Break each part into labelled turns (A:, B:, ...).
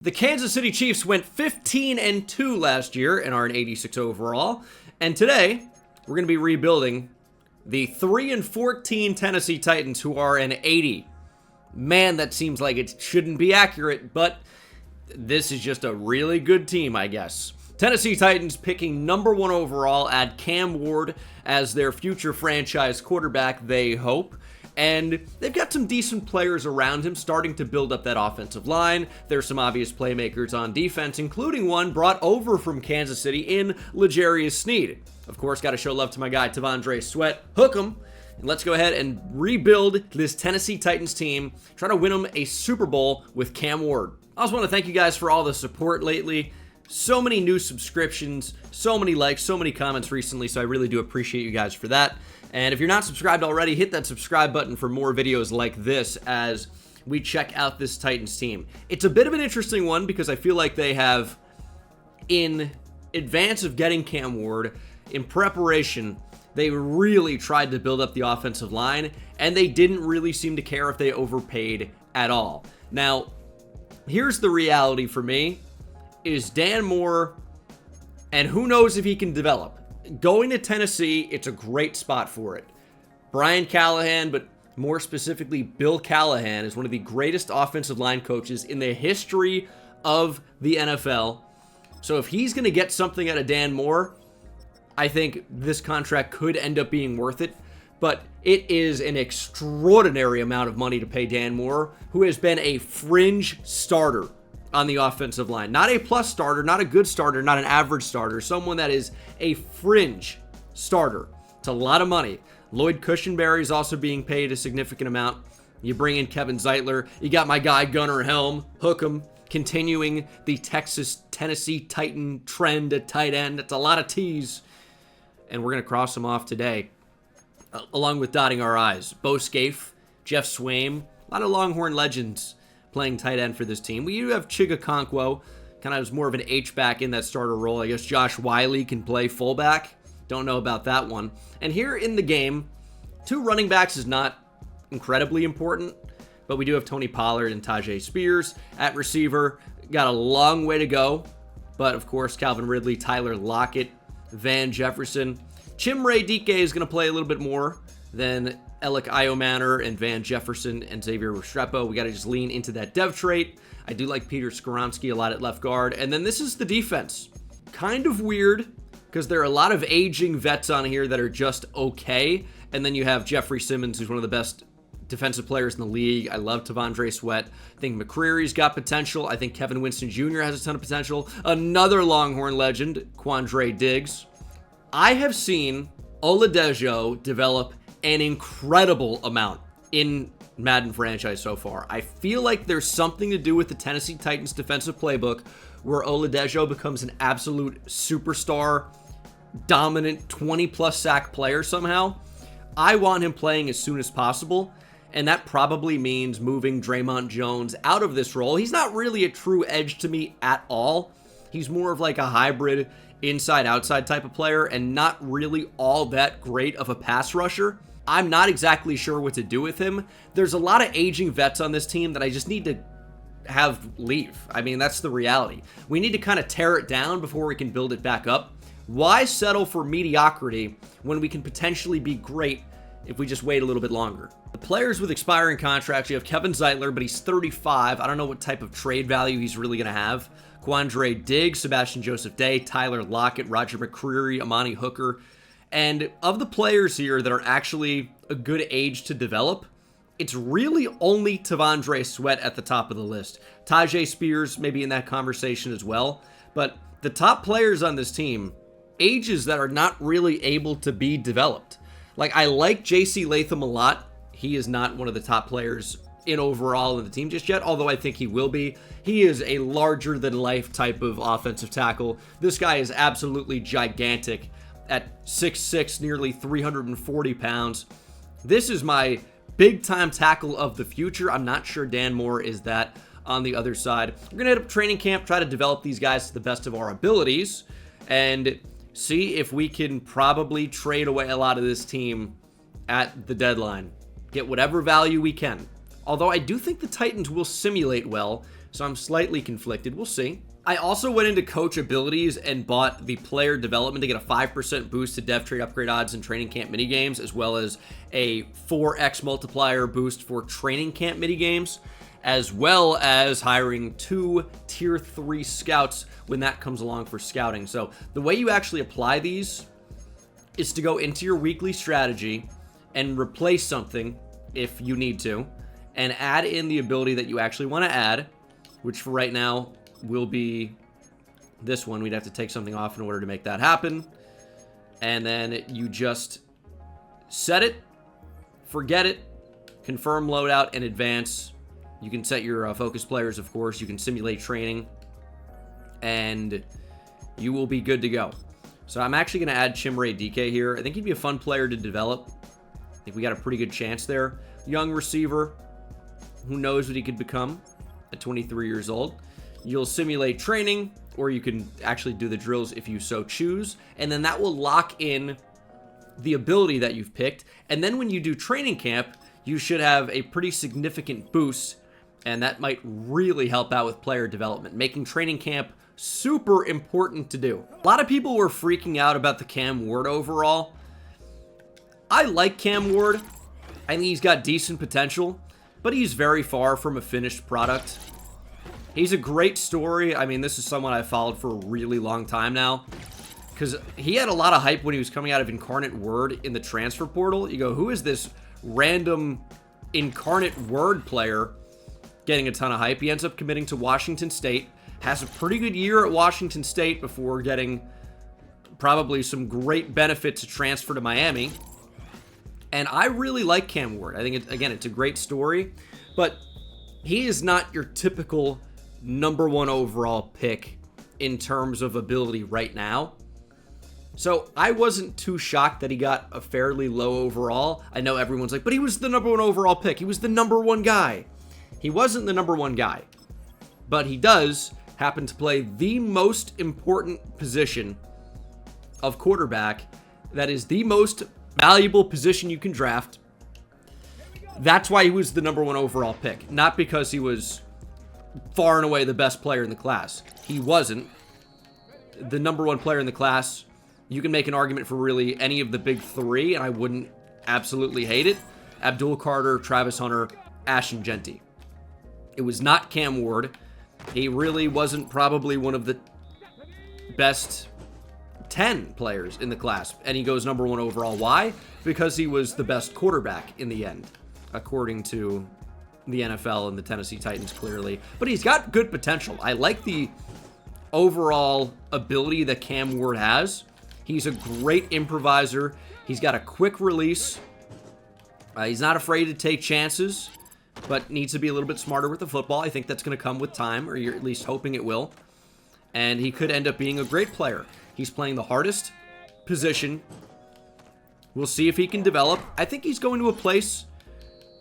A: The Kansas City Chiefs went 15-2 last year and are an 86 overall. And today, we're going to be rebuilding the 3-14 Tennessee Titans, who are an 80. Man, that seems like it shouldn't be accurate, but this is just a really good team, I guess. Tennessee Titans picking number 1 overall, add Cam Ward as their future franchise quarterback, they hope. And they've got some decent players around him starting to build up that offensive line. There's some obvious playmakers on defense, including one brought over from Kansas City in L'Jarius Sneed. Of course, got to show love to my guy, T'Vondre Sweat. Hook him. And let's go ahead and rebuild this Tennessee Titans team. Try to win them a Super Bowl with Cam Ward. I also want to thank you guys for all the support lately. So many new subscriptions, so many likes, so many comments recently, so I really do appreciate you guys for that. And if you're not subscribed already, hit that subscribe button for more videos like this as we check out this Titans team. It's a bit of an interesting one because I feel like they have, in advance of getting Cam Ward, in preparation, they really tried to build up the offensive line, and they didn't really seem to care if they overpaid at all. Now, here's the reality for me, is Dan Moore, and who knows if he can develop. Going to Tennessee, it's a great spot for it. Brian Callahan, but more specifically Bill Callahan, is one of the greatest offensive line coaches in the history of the NFL. So if he's going to get something out of Dan Moore, I think this contract could end up being worth it. But it is an extraordinary amount of money to pay Dan Moore, who has been a fringe starter on the offensive line. Not a plus starter, not a good starter, not an average starter. Someone that is a fringe starter. It's a lot of money. Lloyd Cushenberry is also being paid a significant amount. You bring in Kevin Zeitler. You got my guy Gunnar Helm. Hook him. Continuing the Tennessee Titan trend at tight end. It's a lot of T's. And we're going to cross them off today, along with dotting our I's. Bo Scaife, Jeff Swaim, a lot of Longhorn legends playing tight end for this team. We do have Chiga Okonkwo, kind of as more of an H-back in that starter role. I guess Josh Wiley can play fullback. Don't know about that one. And here in the game, 2 running backs is not incredibly important, but we do have Tony Pollard and Tajay Spears at receiver. Got a long way to go, but of course, Calvin Ridley, Tyler Lockett, Van Jefferson. Chimere Dike is going to play a little bit more than Alec Iomanner and Van Jefferson and Xavier Restrepo. We got to just lean into that dev trait. I do like Peter Skoronski a lot at left guard. And then this is the defense. Kind of weird because there are a lot of aging vets on here that are just okay. And then you have Jeffrey Simmons, who's one of the best defensive players in the league. I love T'Vondre Sweat. I think McCreary's got potential. I think Kevin Winston Jr. has a ton of potential. Another Longhorn legend, Quandre Diggs. I have seen Oladejo develop an incredible amount in Madden franchise so far. I feel like there's something to do with the Tennessee Titans defensive playbook where Oladejo becomes an absolute superstar, dominant 20-plus sack player somehow. I want him playing as soon as possible, and that probably means moving Draymond Jones out of this role. He's not really a true edge to me at all. He's more of like a hybrid inside-outside type of player and not really all that great of a pass rusher. I'm not exactly sure what to do with him. There's a lot of aging vets on this team that I just need to have leave. I mean, that's the reality. We need to kind of tear it down before we can build it back up. Why settle for mediocrity when we can potentially be great if we just wait a little bit longer? The players with expiring contracts, you have Kevin Zeitler, but he's 35. I don't know what type of trade value he's really going to have. Quandre Diggs, Sebastian Joseph Day, Tyler Lockett, Roger McCreary, Amani Hooker. And of the players here that are actually a good age to develop, it's really only T'Vondre Sweat at the top of the list. Tajay Spears maybe in that conversation as well. But the top players on this team, ages that are not really able to be developed. Like, I like J.C. Latham a lot. He is not one of the top players in overall in the team just yet, although I think he will be. He is a larger-than-life type of offensive tackle. This guy is absolutely gigantic at 6'6", nearly 340 pounds. This is my big-time tackle of the future. I'm not sure Dan Moore is that on the other side. We're going to head up training camp, try to develop these guys to the best of our abilities, and see if we can probably trade away a lot of this team at the deadline. Get whatever value we can. Although I do think the Titans will simulate well So I'm slightly conflicted. We'll see. I also went into coach abilities and bought the player development to get a 5% boost to dev trade upgrade odds in training camp minigames, as well as a 4x multiplier boost for training camp minigames, as well as hiring 2 tier 3 scouts when that comes along for scouting. So the way you actually apply these is to go into your weekly strategy and replace something if you need to, and add in the ability that you actually want to add, which for right now will be this one. We'd have to take something off in order to make that happen. And then you just set it, forget it, confirm loadout, and advance. You can set your focus players, of course. You can simulate training, and you will be good to go. So I'm actually going to add Chimray DK here. I think he'd be a fun player to develop. I think we got a pretty good chance there. Young receiver. Who knows what he could become at 23 years old. You'll simulate training, or you can actually do the drills if you so choose. And then that will lock in the ability that you've picked. And then when you do training camp, you should have a pretty significant boost. And that might really help out with player development, making training camp super important to do. A lot of people were freaking out about the Cam Ward overall. I like Cam Ward. I think he's got decent potential, but he's very far from a finished product. He's a great story. I mean, this is someone I followed for a really long time now, because he had a lot of hype when he was coming out of Incarnate Word in the transfer portal. You go, who is this random Incarnate Word player getting a ton of hype? He ends up committing to Washington State, has a pretty good year at Washington State before getting probably some great benefit to transfer to Miami. And I really like Cam Ward. I think, again, it's a great story, but he is not your typical #1 overall pick in terms of ability right now. So I wasn't too shocked that he got a fairly low overall. I know everyone's like, but he was the #1 overall pick. He was the #1 guy. He wasn't the #1 guy, but he does happen to play the most important position of quarterback. That is the most valuable position you can draft. That's why he was the #1 overall pick, not because he was far and away the best player in the class. He wasn't the #1 player in the class. You can make an argument for really any of the big 3, and I wouldn't absolutely hate it. Abdul Carter, Travis Hunter, Ashton Genty. It was not Cam Ward. He really wasn't probably one of the best 10 players in the class, and he goes #1 overall. Why? Because he was the best quarterback in the end, according to the NFL and the Tennessee Titans, clearly. But he's got good potential. I like the overall ability that Cam Ward has. He's a great improviser. He's got a quick release. He's not afraid to take chances, but needs to be a little bit smarter with the football. I think that's going to come with time, or you're at least hoping it will. And he could end up being a great player. He's playing the hardest position. We'll see if he can develop. I think he's going to a place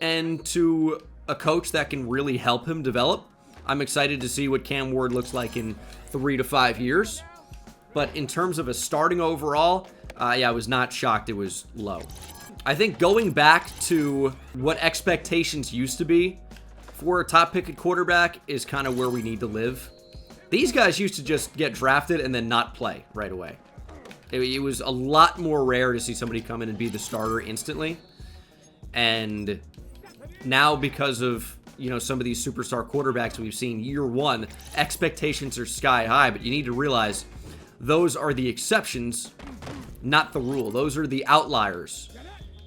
A: and to a coach that can really help him develop. I'm excited to see what Cam Ward looks like in 3 to 5 years. But in terms of a starting overall, yeah, I was not shocked it was low. I think going back to what expectations used to be for a top pick at quarterback is kind of where we need to live. These guys used to just get drafted and then not play right away. It was a lot more rare to see somebody come in and be the starter instantly. And now, because of, you know, some of these superstar quarterbacks we've seen year one, expectations are sky high, but you need to realize those are the exceptions, not the rule. Those are the outliers.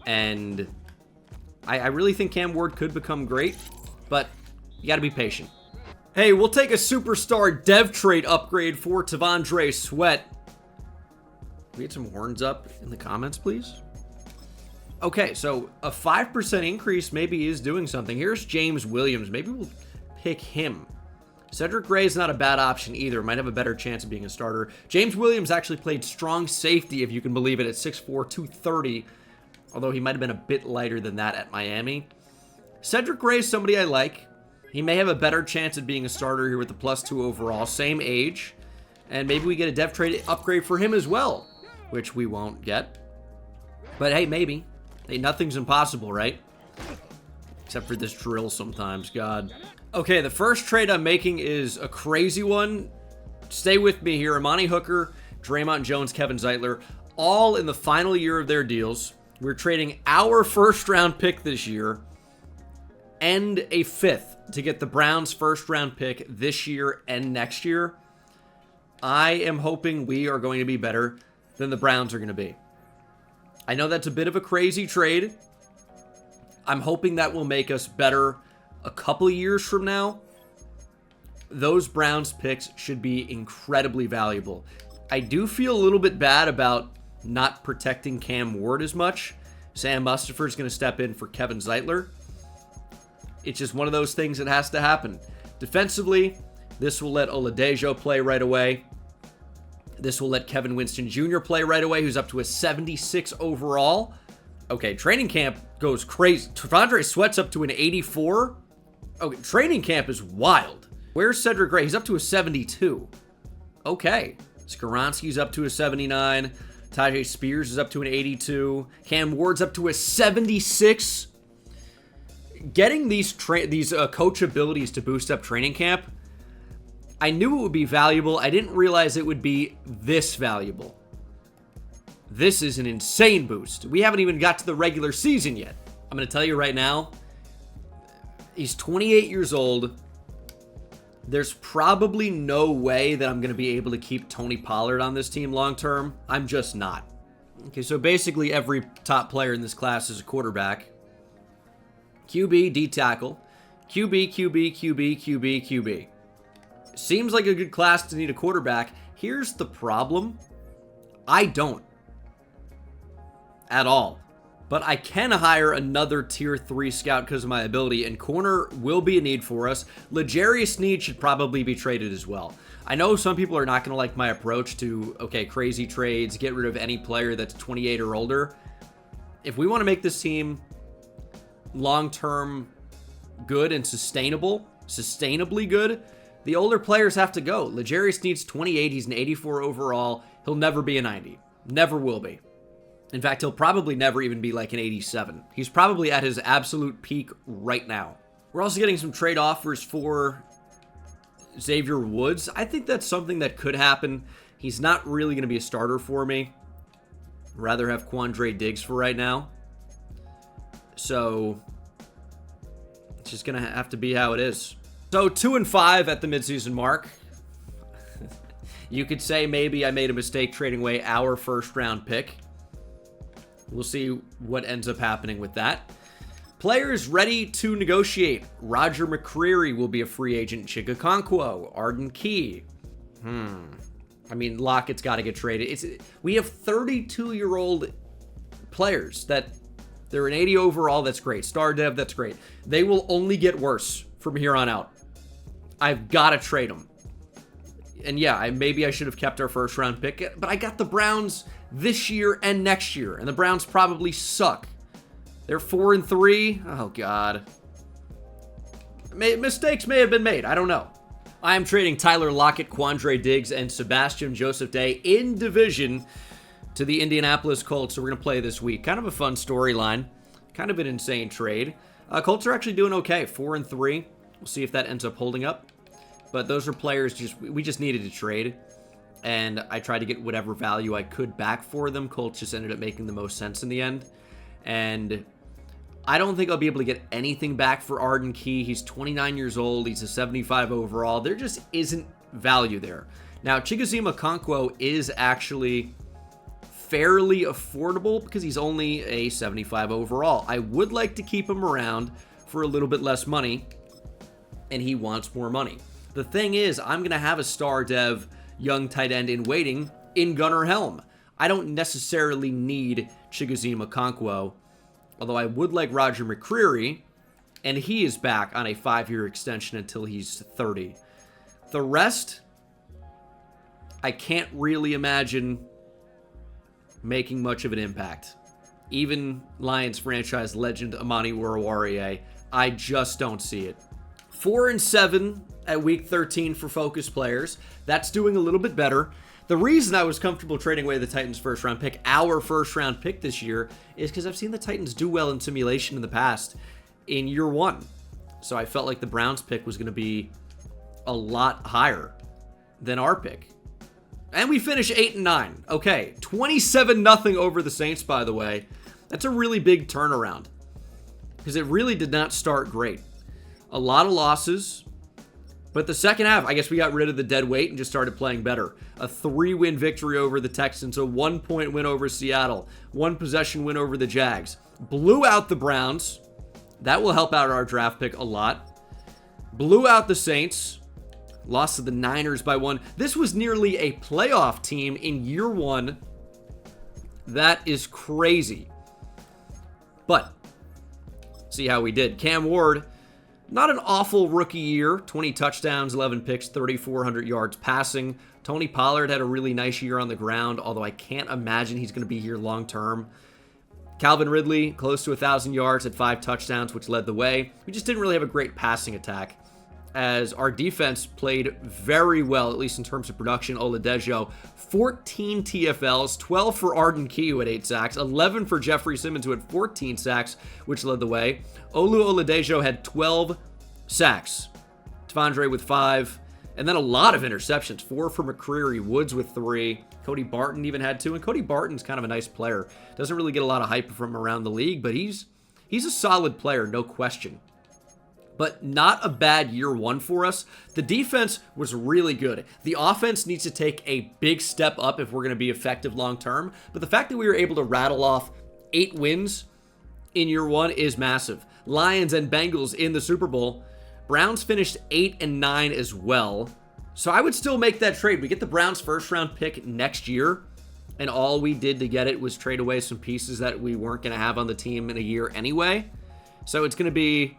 A: And I really think Cam Ward could become great, but you got to be patient. Hey, we'll take a superstar dev trait upgrade for Tavondre Sweat. Can we get some horns up in the comments, please? Okay, so a 5% increase maybe is doing something. Here's James Williams. Maybe we'll pick him. Cedric Gray is not a bad option either. Might have a better chance of being a starter. James Williams actually played strong safety, if you can believe it, at 6'4", 230. Although he might have been a bit lighter than that at Miami. Cedric Gray is somebody I like. He may have a better chance of being a starter here with the +2 overall. Same age. And maybe we get a dev trade upgrade for him as well, which we won't get. But hey, maybe. Hey, nothing's impossible, right? Except for this drill sometimes, God. Okay, the first trade I'm making is a crazy one. Stay with me here. Imani Hooker, Draymond Jones, Kevin Zeitler, all in the final year of their deals. We're trading our first round pick this year and a fifth to get the Browns' first round pick this year and next year. I am hoping we are going to be better than the Browns are going to be. I know that's a bit of a crazy trade. I'm hoping that will make us better a couple of years from now. Those Browns picks should be incredibly valuable. I do feel a little bit bad about not protecting Cam Ward as much. Sam Mustipher is going to step in for Kevin Zeitler. It's just one of those things that has to happen. Defensively, this will let Oladejo play right away. This will let Kevin Winston Jr. play right away, who's up to a 76 overall. Okay, training camp goes crazy. T'Vondre Sweat's up to an 84. Okay, training camp is wild. Where's Cedric Gray? He's up to a 72. Okay. Skoronski's up to a 79. Tajay Spears is up to an 82. Cam Ward's up to a 76. Getting these coach abilities to boost up training camp, I knew it would be valuable. I didn't realize it would be this valuable. This is an insane boost. We haven't even got to the regular season yet. I'm going to tell you right now, he's 28 years old. There's probably no way that I'm going to be able to keep Tony Pollard on this team long term. I'm just not. Okay, so basically every top player in this class is a quarterback. QB, D tackle. QB, QB, QB, QB, QB. Seems like a good class to need a quarterback. Here's the problem. I don't. At all. But I can hire another tier 3 scout because of my ability, and corner will be a need for us. L'Jarius Sneed should probably be traded as well. I know some people are not going to like my approach to, okay, crazy trades, get rid of any player that's 28 or older. If we want to make this team long-term good and sustainably good, the older players have to go. L'Jarius Sneed's 28, he's an 84 overall. He'll never be a 90. Never will be. In fact, he'll probably never even be like an 87. He's probably at his absolute peak right now. We're also getting some trade offers for Xavier Woods. I think that's something that could happen. He's not really going to be a starter for me. I'd rather have Quandre Diggs for right now. So it's just going to have to be how it is. So 2-5 at the midseason mark. You could say maybe I made a mistake trading away our first round pick. We'll see what ends up happening with that. Players ready to negotiate. Roger McCreary will be a free agent. Chig Okonkwo, Arden Key. I mean, Lockett's got to get traded. We have 32-year-old players that they're an 80 overall. That's great. Star Dev, that's great. They will only get worse from here on out. I've got to trade them. And yeah, maybe I should have kept our first round pick, but I got the Browns this year and next year, and the Browns probably suck. They're 4-3. Oh, God. Mistakes may have been made. I don't know. I am trading Tyler Lockett, Quandre Diggs, and Sebastian Joseph Day in division to the Indianapolis Colts. So we're going to play this week. Kind of a fun storyline. Kind of an insane trade. Colts are actually doing okay. 4-3. We'll see if that ends up holding up. But those are players we just needed to trade. And I tried to get whatever value I could back for them. Colts just ended up making the most sense in the end. And I don't think I'll be able to get anything back for Arden Key. He's 29 years old. He's a 75 overall. There just isn't value there. Now, Chigoziem Okonkwo is actually fairly affordable because he's only a 75 overall. I would like to keep him around for a little bit less money, and he wants more money. The thing is, I'm going to have a star dev young tight end in waiting in Gunnar Helm. I don't necessarily need Chigoziem Okonkwo, although I would like Roger McCreary, and he is back on a 5-year extension until he's 30. The rest, I can't really imagine making much of an impact. Even Lions franchise legend Amani Oruwariye, I just don't see it. 4-7 at week 13 for focus players. That's doing a little bit better. The reason I was comfortable trading away the Titans' first round pick, our first round pick this year, is because I've seen the Titans do well in simulation in the past in year one. So I felt like the Browns pick was going to be a lot higher than our pick. And we finish 8-9. Okay, 27-0 over the Saints, by the way. That's a really big turnaround, because it really did not start great. A lot of losses, but the second half, I guess we got rid of the dead weight and just started playing better. A 3-win victory over the Texans, a 1-point win over Seattle, 1-possession win over the Jags. Blew out the Browns. That will help out our draft pick a lot. Blew out the Saints. Lost to the Niners by 1. This was nearly a playoff team in year 1. That is crazy. But, see how we did. Cam Ward, not an awful rookie year. 20 touchdowns, 11 picks, 3,400 yards passing. Tony Pollard had a really nice year on the ground, although I can't imagine he's going to be here long term. Calvin Ridley, close to 1,000 yards, had 5 touchdowns, which led the way. We just didn't really have a great passing attack, as our defense played very well, at least in terms of production. Oladejo, 14 TFLs, 12 for Arden Key, who had 8 sacks, 11 for Jeffrey Simmons, who had 14 sacks, which led the way. Olu Oladejo had 12 sacks. Tavondre with 5, and then a lot of interceptions. 4 for McCreary, Woods with 3. Cody Barton even had 2, and Cody Barton's kind of a nice player. Doesn't really get a lot of hype from around the league, but he's a solid player, no question. But not a bad year 1 for us. The defense was really good. The offense needs to take a big step up if we're going to be effective long term. But the fact that we were able to rattle off 8 wins in year 1 is massive. Lions and Bengals in the Super Bowl. Browns finished 8-9 as well. So I would still make that trade. We get the Browns first round pick next year, and all we did to get it was trade away some pieces that we weren't going to have on the team in a year anyway. So it's going to be,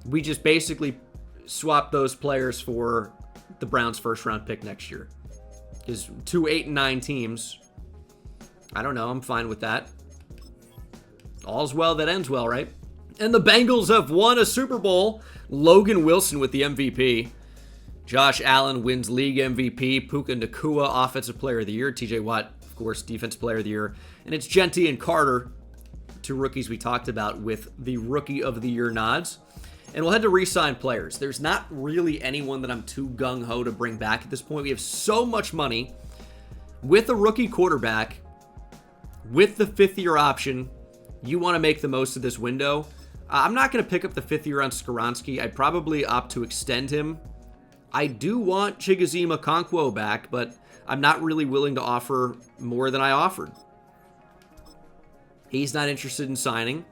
A: we just basically swap those players for the Browns first round pick next year. Because 2 8-9 teams, I don't know, I'm fine with that. All's well that ends well, right? And the Bengals have won a Super Bowl. Logan Wilson with the MVP. Josh Allen wins league MVP. Puka Nacua, Offensive Player of the Year. TJ Watt, of course, Defensive Player of the Year. And it's Genty and Carter, 2 rookies we talked about, with the Rookie of the Year nods. And we'll head to re-sign players. There's not really anyone that I'm too gung-ho to bring back at this point. We have so much money with a rookie quarterback, with the 5th-year option. You want to make the most of this window. I'm not going to pick up the 5th year on Skoronski. I'd probably opt to extend him. I do want Chigoziem Okonkwo back, but I'm not really willing to offer more than I offered. He's not interested in signing.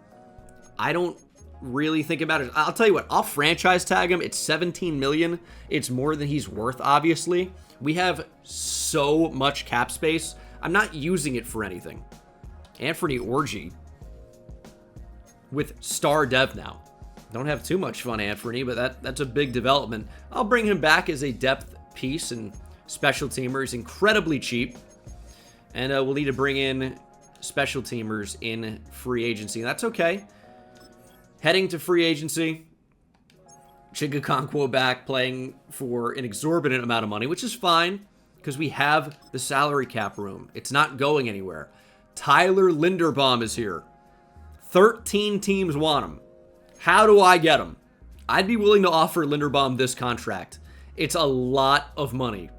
A: I don't really think about it. I'll tell you what, I'll franchise tag him. It's $17 million. It's more than he's worth, obviously. We have so much cap space. I'm not using it for anything. Anthony Orgy with star dev now. Don't have too much fun, Anthony, but that's a big development. I'll bring him back as a depth piece and special teamer. He's incredibly cheap. And we'll need to bring in special teamers in free agency. That's okay. Heading to free agency, Chig Okonkwo back playing for an exorbitant amount of money, which is fine because we have the salary cap room. It's not going anywhere. Tyler Linderbaum is here. 13 teams want him. How do I get him? I'd be willing to offer Linderbaum this contract. It's a lot of money.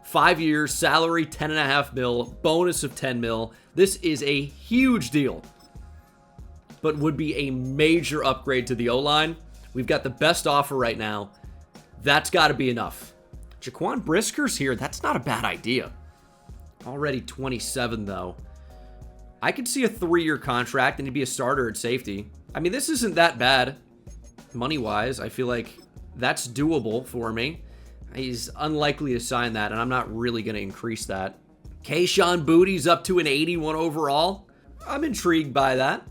A: 5 years, salary $10.5 million, bonus of $10 million. This is a huge deal, but would be a major upgrade to the O-line. We've got the best offer right now. That's got to be enough. Jaquan Brisker's here. That's not a bad idea. Already 27, though. I could see a 3-year contract and he'd be a starter at safety. I mean, this isn't that bad money-wise. I feel like that's doable for me. He's unlikely to sign that, and I'm not really going to increase that. Kayshon Bouttie's up to an 81 overall. I'm intrigued by that.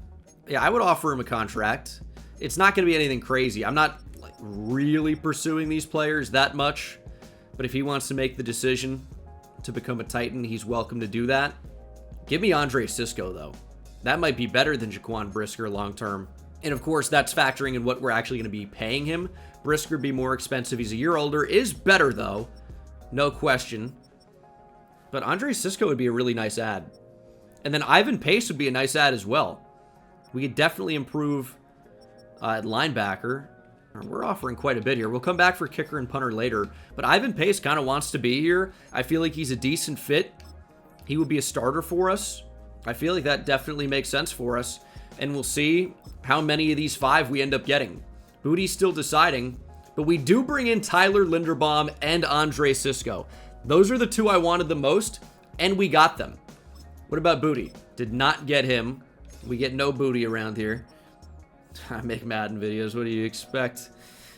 A: Yeah, I would offer him a contract. It's not going to be anything crazy. I'm not really pursuing these players that much, but if he wants to make the decision to become a Titan, he's welcome to do that. Give me Andre Sisco, though. That might be better than Jaquan Brisker long-term. And, of course, that's factoring in what we're actually going to be paying him. Brisker would be more expensive. He's a year older. Is better, though. No question. But Andre Sisco would be a really nice ad. And then Ivan Pace would be a nice ad as well. We could definitely improve At linebacker, we're offering quite a bit here. We'll come back for kicker and punter later, but Ivan Pace kind of wants to be here. I feel like he's a decent fit. He would be a starter for us. I feel like that definitely makes sense for us, and we'll see how many of these 5 we end up getting. Booty's still deciding, but we do bring in Tyler Linderbaum and Andre Sisco. Those are the 2 I wanted the most, and we got them. What about Booty? Did not get him. We get no Booty around here. I make Madden videos. What do you expect?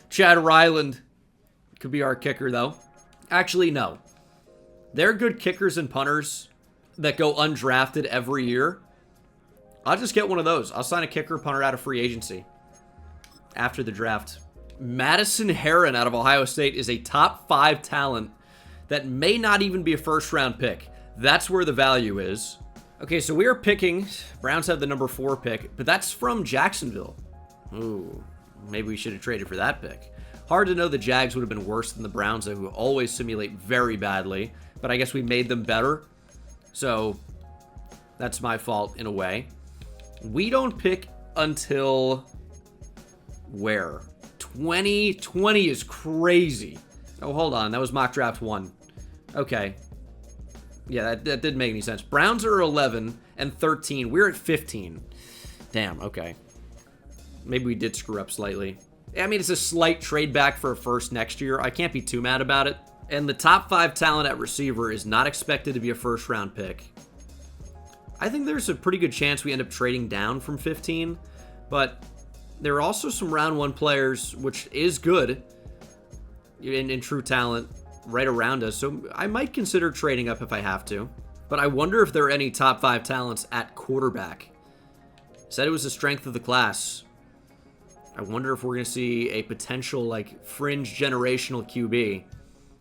A: Chad Ryland could be our kicker, though. Actually, no. They're good kickers and punters that go undrafted every year. I'll just get one of those. I'll sign a kicker punter out of free agency after the draft. Madison Herron out of Ohio State is a top 5 talent that may not even be a first-round pick. That's where the value is. Okay, so we are picking. Browns have the number 4 pick, but that's from Jacksonville. Ooh, maybe we should have traded for that pick. Hard to know the Jags would have been worse than the Browns, who always simulate very badly, but I guess we made them better. So that's my fault in a way. We don't pick until where? 2020 is crazy. Oh, hold on. That was mock draft 1. Okay. Yeah, that didn't make any sense. Browns are 11 and 13. We're at 15. Damn, okay. Maybe we did screw up slightly. I mean, it's a slight trade back for a first next year. I can't be too mad about it. And the top 5 talent at receiver is not expected to be a first-round pick. I think there's a pretty good chance we end up trading down from 15, but there are also some round 1 players, which is good in true talent, right around us. So I might consider trading up if I have to. But I wonder if there are any top 5 talents at quarterback. Said it was the strength of the class. I wonder if we're going to see a potential, like, fringe generational QB.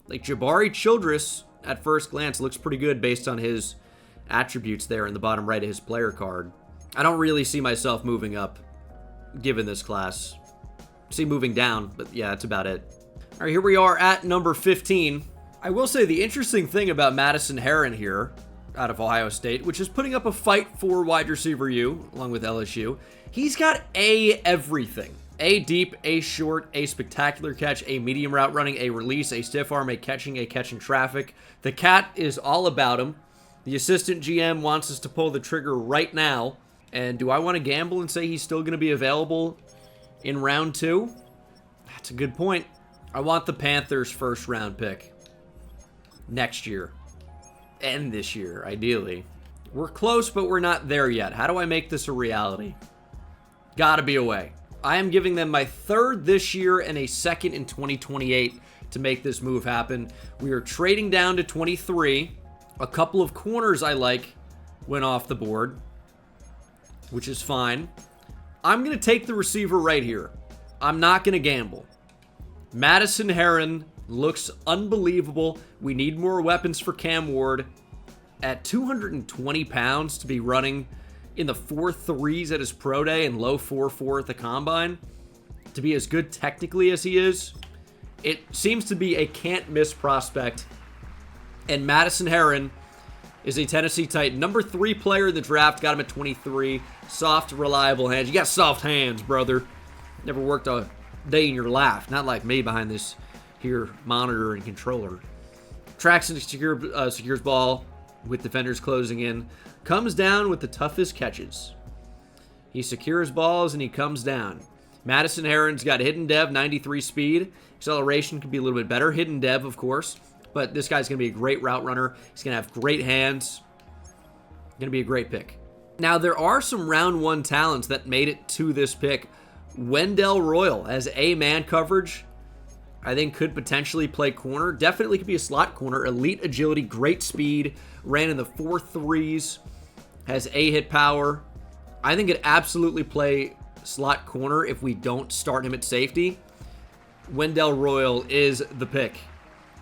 A: Like, Jabari Childress, at first glance, looks pretty good based on his attributes there in the bottom right of his player card. I don't really see myself moving up, given this class. See moving down, but yeah, that's about it. All right, here we are at number 15. I will say the interesting thing about Madison Herron here, out of Ohio State, which is putting up a fight for wide receiver U, along with LSU, he's got A everything. A deep, A short, A spectacular catch, A medium route running, A release, A stiff arm, A catch in traffic. The cat is all about him. The assistant GM wants us to pull the trigger right now. And do I want to gamble and say he's still going to be available in round 2? That's a good point. I want the Panthers' first round pick next year. And this year, ideally. We're close, but we're not there yet. How do I make this a reality? Gotta be a way. I am giving them my 3rd this year and a 2nd in 2028 to make this move happen. We are trading down to 23. A couple of corners I like went off the board, which is fine. I'm going to take the receiver right here. I'm not going to gamble. Madison Herron looks unbelievable. We need more weapons for Cam Ward. At 220 pounds to be running in the 4.3s at his pro day and low 4.4 at the combine, to be as good technically as he is, it seems to be a can't-miss prospect. And Madison Herron is a Tennessee Titan. Number 3 player in the draft, got him at 23. Soft, reliable hands. You got soft hands, brother. Never worked a day in your life. Not like me behind this here monitor and controller. Tracks and secures ball with defenders closing in. Comes down with the toughest catches. He secures balls and he comes down. Madison Herron's got hidden dev, 93 speed. Acceleration could be a little bit better. Hidden dev, of course. But this guy's going to be a great route runner. He's going to have great hands. Going to be a great pick. Now, there are some round 1 talents that made it to this pick. Wendell Royal has A man coverage. I think could potentially play corner. Definitely could be a slot corner. Elite agility, great speed. Ran in the 4.3s. Has A hit power. I think could absolutely play slot corner if we don't start him at safety. Wendell Royal is the pick.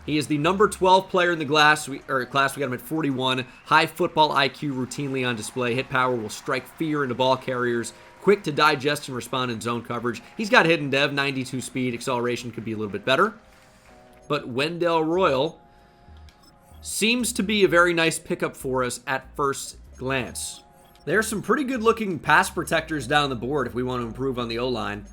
A: He is the number 12 player in the class. We got him at 41. High football IQ routinely on display. Hit power will strike fear into ball carriers. Quick to digest and respond in zone coverage. He's got hidden dev, 92 speed. Acceleration could be a little bit better. But Wendell Royal seems to be a very nice pickup for us at first glance. There are some pretty good looking pass protectors down the board if we want to improve on the O-line.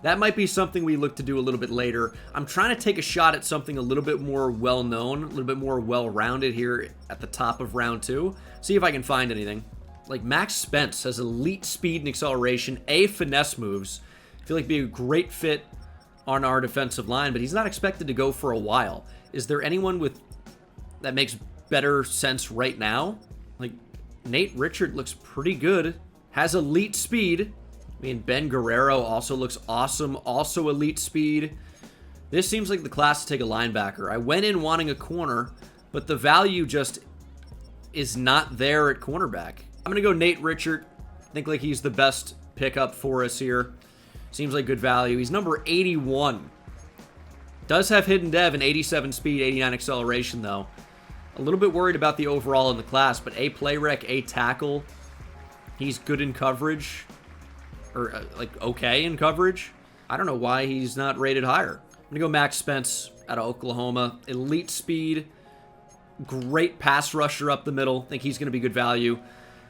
A: That might be something we look to do a little bit later. I'm trying to take a shot at something a little bit more well-known, a little bit more well-rounded here at the top of round 2. See if I can find anything. Like Max Spence has elite speed and acceleration, finesse moves. I feel like he'd be a great fit on our defensive line, but he's not expected to go for a while. Is there anyone with that makes better sense right now? Like Nate Richard looks pretty good, has elite speed. I mean, Ben Guerrero also looks awesome, also elite speed. This seems like the class to take a linebacker. I went in wanting a corner, but the value just is not there at cornerback. I'm going to go Nate Richard. I think like he's the best pickup for us here. Seems like good value. He's number 81. Does have hidden dev and 87 speed, 89 acceleration though. A little bit worried about the overall in the class, but a play rec, a tackle. He's good in coverage. Or like okay in coverage. I don't know why he's not rated higher. I'm going to go Max Spence out of Oklahoma. Elite speed. Great pass rusher up the middle. Think he's going to be good value.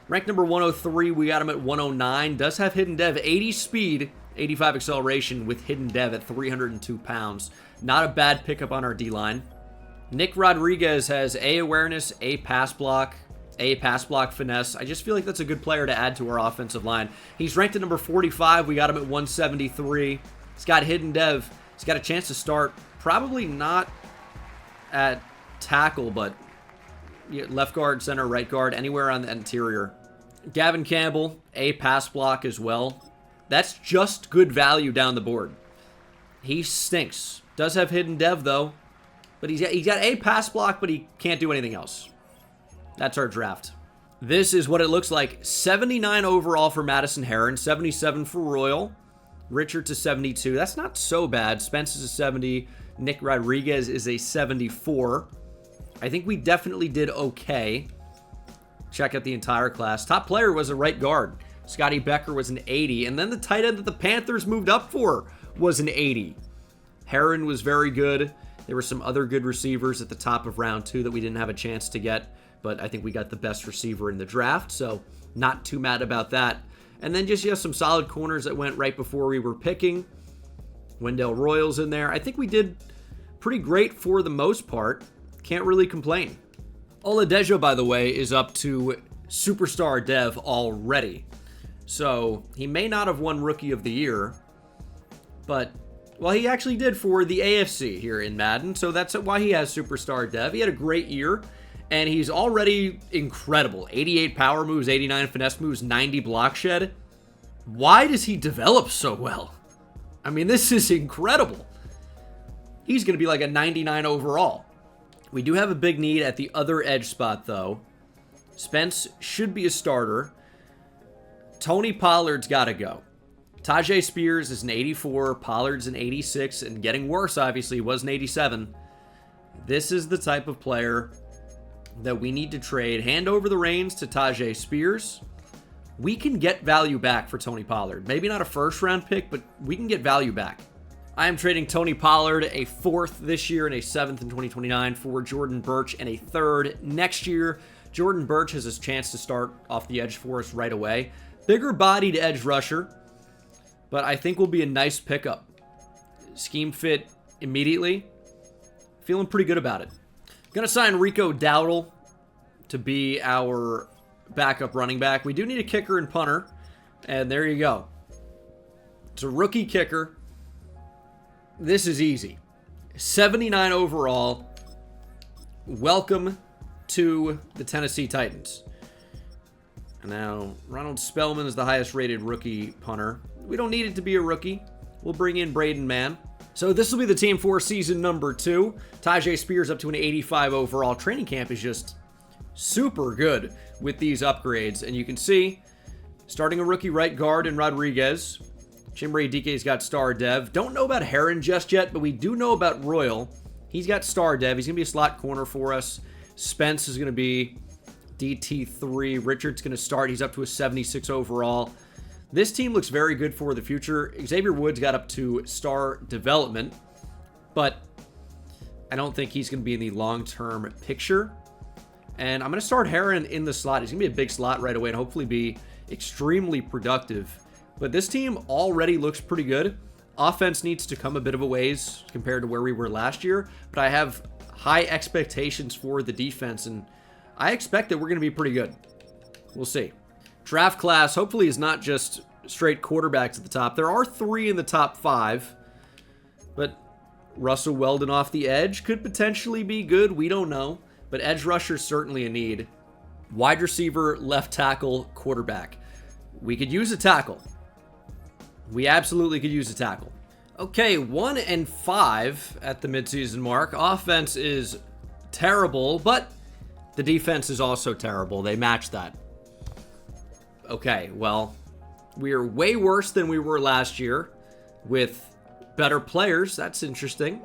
A: Ranked number 103. We got him at 109. Does have hidden dev. 80 speed. 85 acceleration with hidden dev at 302 pounds. Not a bad pickup on our D-line. Nick Rodriguez has A awareness, A pass block finesse. I just feel like that's a good player to add to our offensive line. He's ranked at number 45. We got him at 173. He's got hidden dev. He's got a chance to start. Probably not at tackle, but left guard, center, right guard, anywhere on the interior. Gavin Campbell, A pass block as well. That's just good value down the board. He stinks. Does have hidden dev, though. But he's got a pass block, but he can't do anything else. That's our draft. This is what it looks like. 79 overall for Madison Herron. 77 for Royal. Richard to 72. That's not so bad. Spence is a 70. Nick Rodriguez is a 74. I think we definitely did okay. Check out the entire class. Top player was a right guard. Scotty Becker was an 80. And then the tight end that the Panthers moved up for was an 80. Herron was very good. There were some other good receivers at the top of round 2 that we didn't have a chance to get. But I think we got the best receiver in the draft. So not too mad about that. And then just some solid corners that went right before we were picking. Wendell Royals in there. I think we did pretty great for the most part. Can't really complain. Oladejo, by the way, is up to Superstar Dev already. So he may not have won Rookie of the Year, but, well, he actually did for the AFC here in Madden, so that's why he has Superstar Dev. He had a great year, and he's already incredible. 88 power moves, 89 finesse moves, 90 block shed. Why does he develop so well? I mean, this is incredible. He's going to be like a 99 overall. We do have a big need at the other edge spot, though. Spence should be a starter. Tony Pollard's got to go. Tajay Spears is an 84. Pollard's an 86. And getting worse, obviously, was an 87. This is the type of player that we need to trade. Hand over the reins to Tajay Spears. We can get value back for Tony Pollard. Maybe not a first-round pick, but we can get value back. I am trading Tony Pollard a 4th this year and a 7th in 2029 for Jordan Birch and a 3rd next year. Jordan Birch has his chance to start off the edge for us right away. Bigger bodied edge rusher, but I think will be a nice pickup. Scheme fit immediately. Feeling pretty good about it. Gonna sign Rico Dowdle to be our backup running back. We do need a kicker and punter, and there you go. It's a rookie kicker. This is easy. 79 overall. Welcome to the Tennessee Titans. And now, Ronald Spellman is the highest rated rookie punter. We don't need it to be a rookie. We'll bring in Braden Mann. So this will be the team for season number 2. Tajay Spears up to an 85 overall. Training camp is just super good with these upgrades. And you can see, starting a rookie right guard in Rodriguez. Chimere Dike's got star dev. Don't know about Herron just yet, but we do know about Royal. He's got star dev. He's going to be a slot corner for us. Spence is going to be DT3. Richard's going to start. He's up to a 76 overall. This team looks very good for the future. Xavier Woods got up to star development, but I don't think he's going to be in the long-term picture. And I'm going to start Herron in the slot. He's going to be a big slot right away and hopefully be extremely productive. But this team already looks pretty good. Offense needs to come a bit of a ways compared to where we were last year, but I have high expectations for the defense, and I expect that we're going to be pretty good. We'll see. Draft class hopefully is not just straight quarterbacks at the top. There are 3 in the top 5, but Russell Weldon off the edge could potentially be good. We don't know, but edge rusher is certainly a need. Wide receiver, left tackle, quarterback. We could use a tackle. We absolutely could use a tackle. Okay, 1-5 at the midseason mark. Offense is terrible, but the defense is also terrible. They match that. Okay, well, we are way worse than we were last year with better players. That's interesting.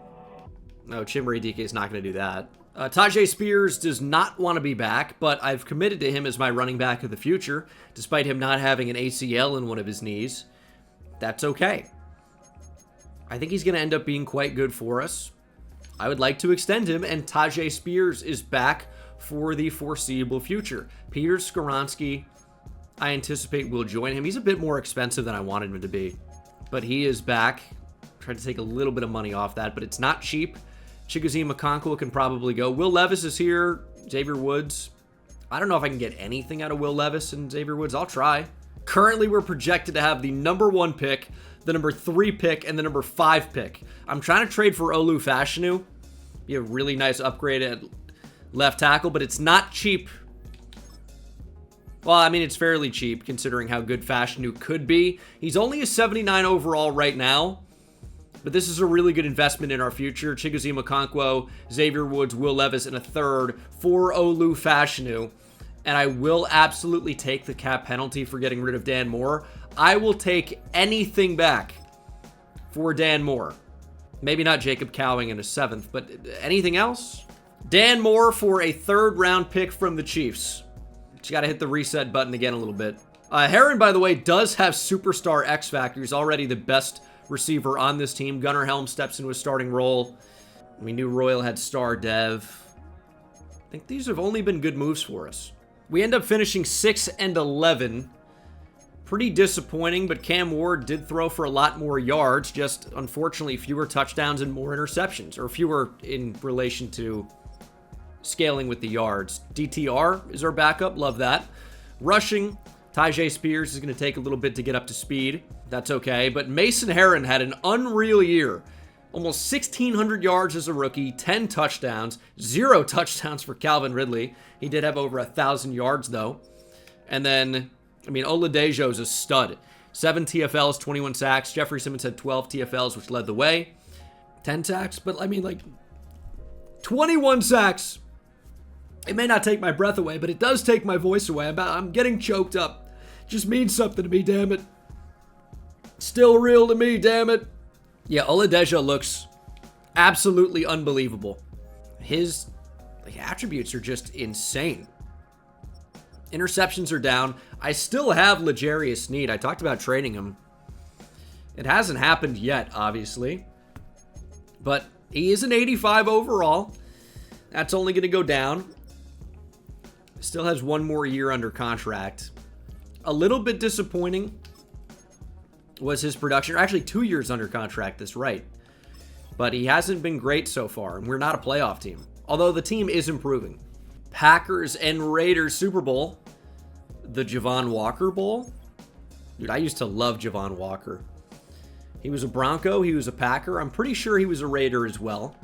A: No, Chimere DK is not going to do that. Tajay Spears does not want to be back, but I've committed to him as my running back of the future, despite him not having an ACL in one of his knees. That's okay. I think he's going to end up being quite good for us. I would like to extend him, and Tajay Spears is back for the foreseeable future. Peter Skoronski, I anticipate, will join him. He's a bit more expensive than I wanted him to be, but he is back. Tried to take a little bit of money off that, but it's not cheap. Chigoziem Okonkwo can probably go. Will Levis is here. Xavier Woods. I don't know if I can get anything out of Will Levis and Xavier Woods. I'll try. Currently, we're projected to have the number 1 pick, the number 3 pick, and the number 5 pick. I'm trying to trade for Olu Fashanu. Be a really nice upgrade at left tackle, but it's not cheap. Well, I mean, it's fairly cheap considering how good Fashanu could be. He's only a 79 overall right now, but this is a really good investment in our future. Chigoziem Okonkwo, Xavier Woods, Will Levis, and a 3rd for Olu Fashanu. And I will absolutely take the cap penalty for getting rid of Dan Moore. I will take anything back for Dan Moore. Maybe not Jacob Cowing in a 7th, but anything else? Dan Moore for a 3rd round pick from the Chiefs. You got to hit the reset button again a little bit. Heron, by the way, does have superstar X Factor. He's already the best receiver on this team. Gunnar Helm steps into a starting role. We knew Royal had star Dev. I think these have only been good moves for us. We end up finishing 6-11. Pretty disappointing, but Cam Ward did throw for a lot more yards, just unfortunately fewer touchdowns and more interceptions, or fewer in relation to scaling with the yards. DTR is our backup. Love that. Rushing, Tajay Spears is going to take a little bit to get up to speed. That's okay. But Mason Heron had an unreal year. Almost 1,600 yards as a rookie, 10 touchdowns, 0 touchdowns for Calvin Ridley. He did have over 1,000 yards, though. And then, I mean, Oladejo's a stud. 7 TFLs, 21 sacks. Jeffrey Simmons had 12 TFLs, which led the way. 10 sacks, but I mean, like, 21 sacks. It may not take my breath away, but it does take my voice away. I'm getting choked up. It just means something to me, damn it. Still real to me, damn it. Yeah, Oladejo looks absolutely unbelievable. His attributes are just insane. Interceptions are down. I still have L'Jarius Sneed. I talked about trading him. It hasn't happened yet, obviously. But he is an 85 overall. That's only going to go down. Still has 1 more year under contract. A little bit disappointing was his production. Actually, 2 years under contract, that's right. But he hasn't been great so far, and we're not a playoff team. Although the team is improving. Packers and Raiders Super Bowl. The Javon Walker Bowl. Dude, I used to love Javon Walker. He was a Bronco, he was a Packer. I'm pretty sure he was a Raider as well.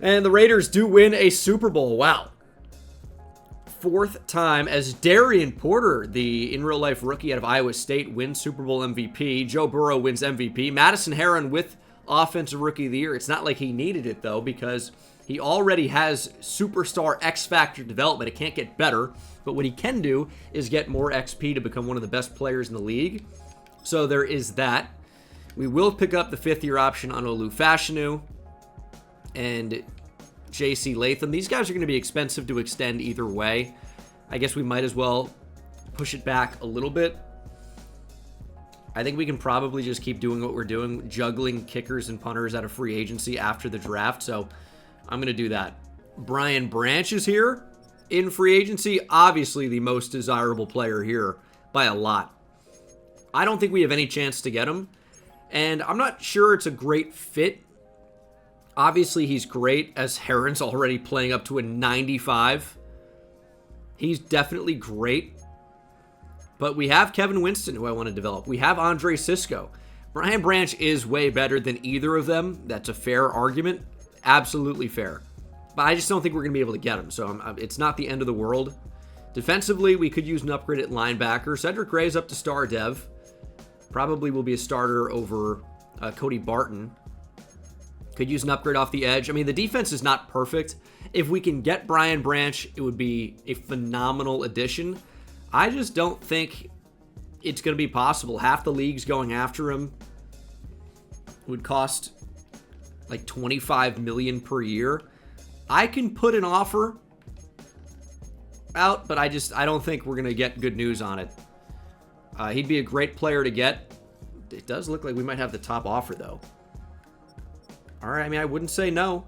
A: And the Raiders do win a Super Bowl. Wow. 4th time as Darian Porter, the in-real-life rookie out of Iowa State, wins Super Bowl MVP. Joe Burrow wins MVP. Madison Heron with Offensive Rookie of the Year. It's not like he needed it, though, because he already has superstar X-Factor development. It can't get better. But what he can do is get more XP to become one of the best players in the league. So there is that. We will pick up the 5th-year option on Olu Fashanu and J.C. Latham. These guys are going to be expensive to extend either way. I guess we might as well push it back a little bit. I think we can probably just keep doing what we're doing, juggling kickers and punters out of free agency after the draft. So I'm going to do that. Brian Branch is here in free agency. Obviously the most desirable player here by a lot. I don't think we have any chance to get him. And I'm not sure it's a great fit. Obviously, he's great, as Heron's already playing up to a 95. He's definitely great. But we have Kevin Winston, who I want to develop. We have Andre Sisco. Brian Branch is way better than either of them. That's a fair argument. Absolutely fair. But I just don't think we're going to be able to get him. So it's not the end of the world. Defensively, we could use an upgrade at linebacker. Cedric Gray's up to star dev. Probably will be a starter over Cody Barton. Could use an upgrade off the edge. I mean, the defense is not perfect. If we can get Brian Branch, it would be a phenomenal addition. I just don't think it's going to be possible. Half the league's going after him. It would cost like $25 million per year. I can put an offer out, but I don't think we're going to get good news on it. He'd be a great player to get. It does look like we might have the top offer, though. All right, I mean, I wouldn't say no.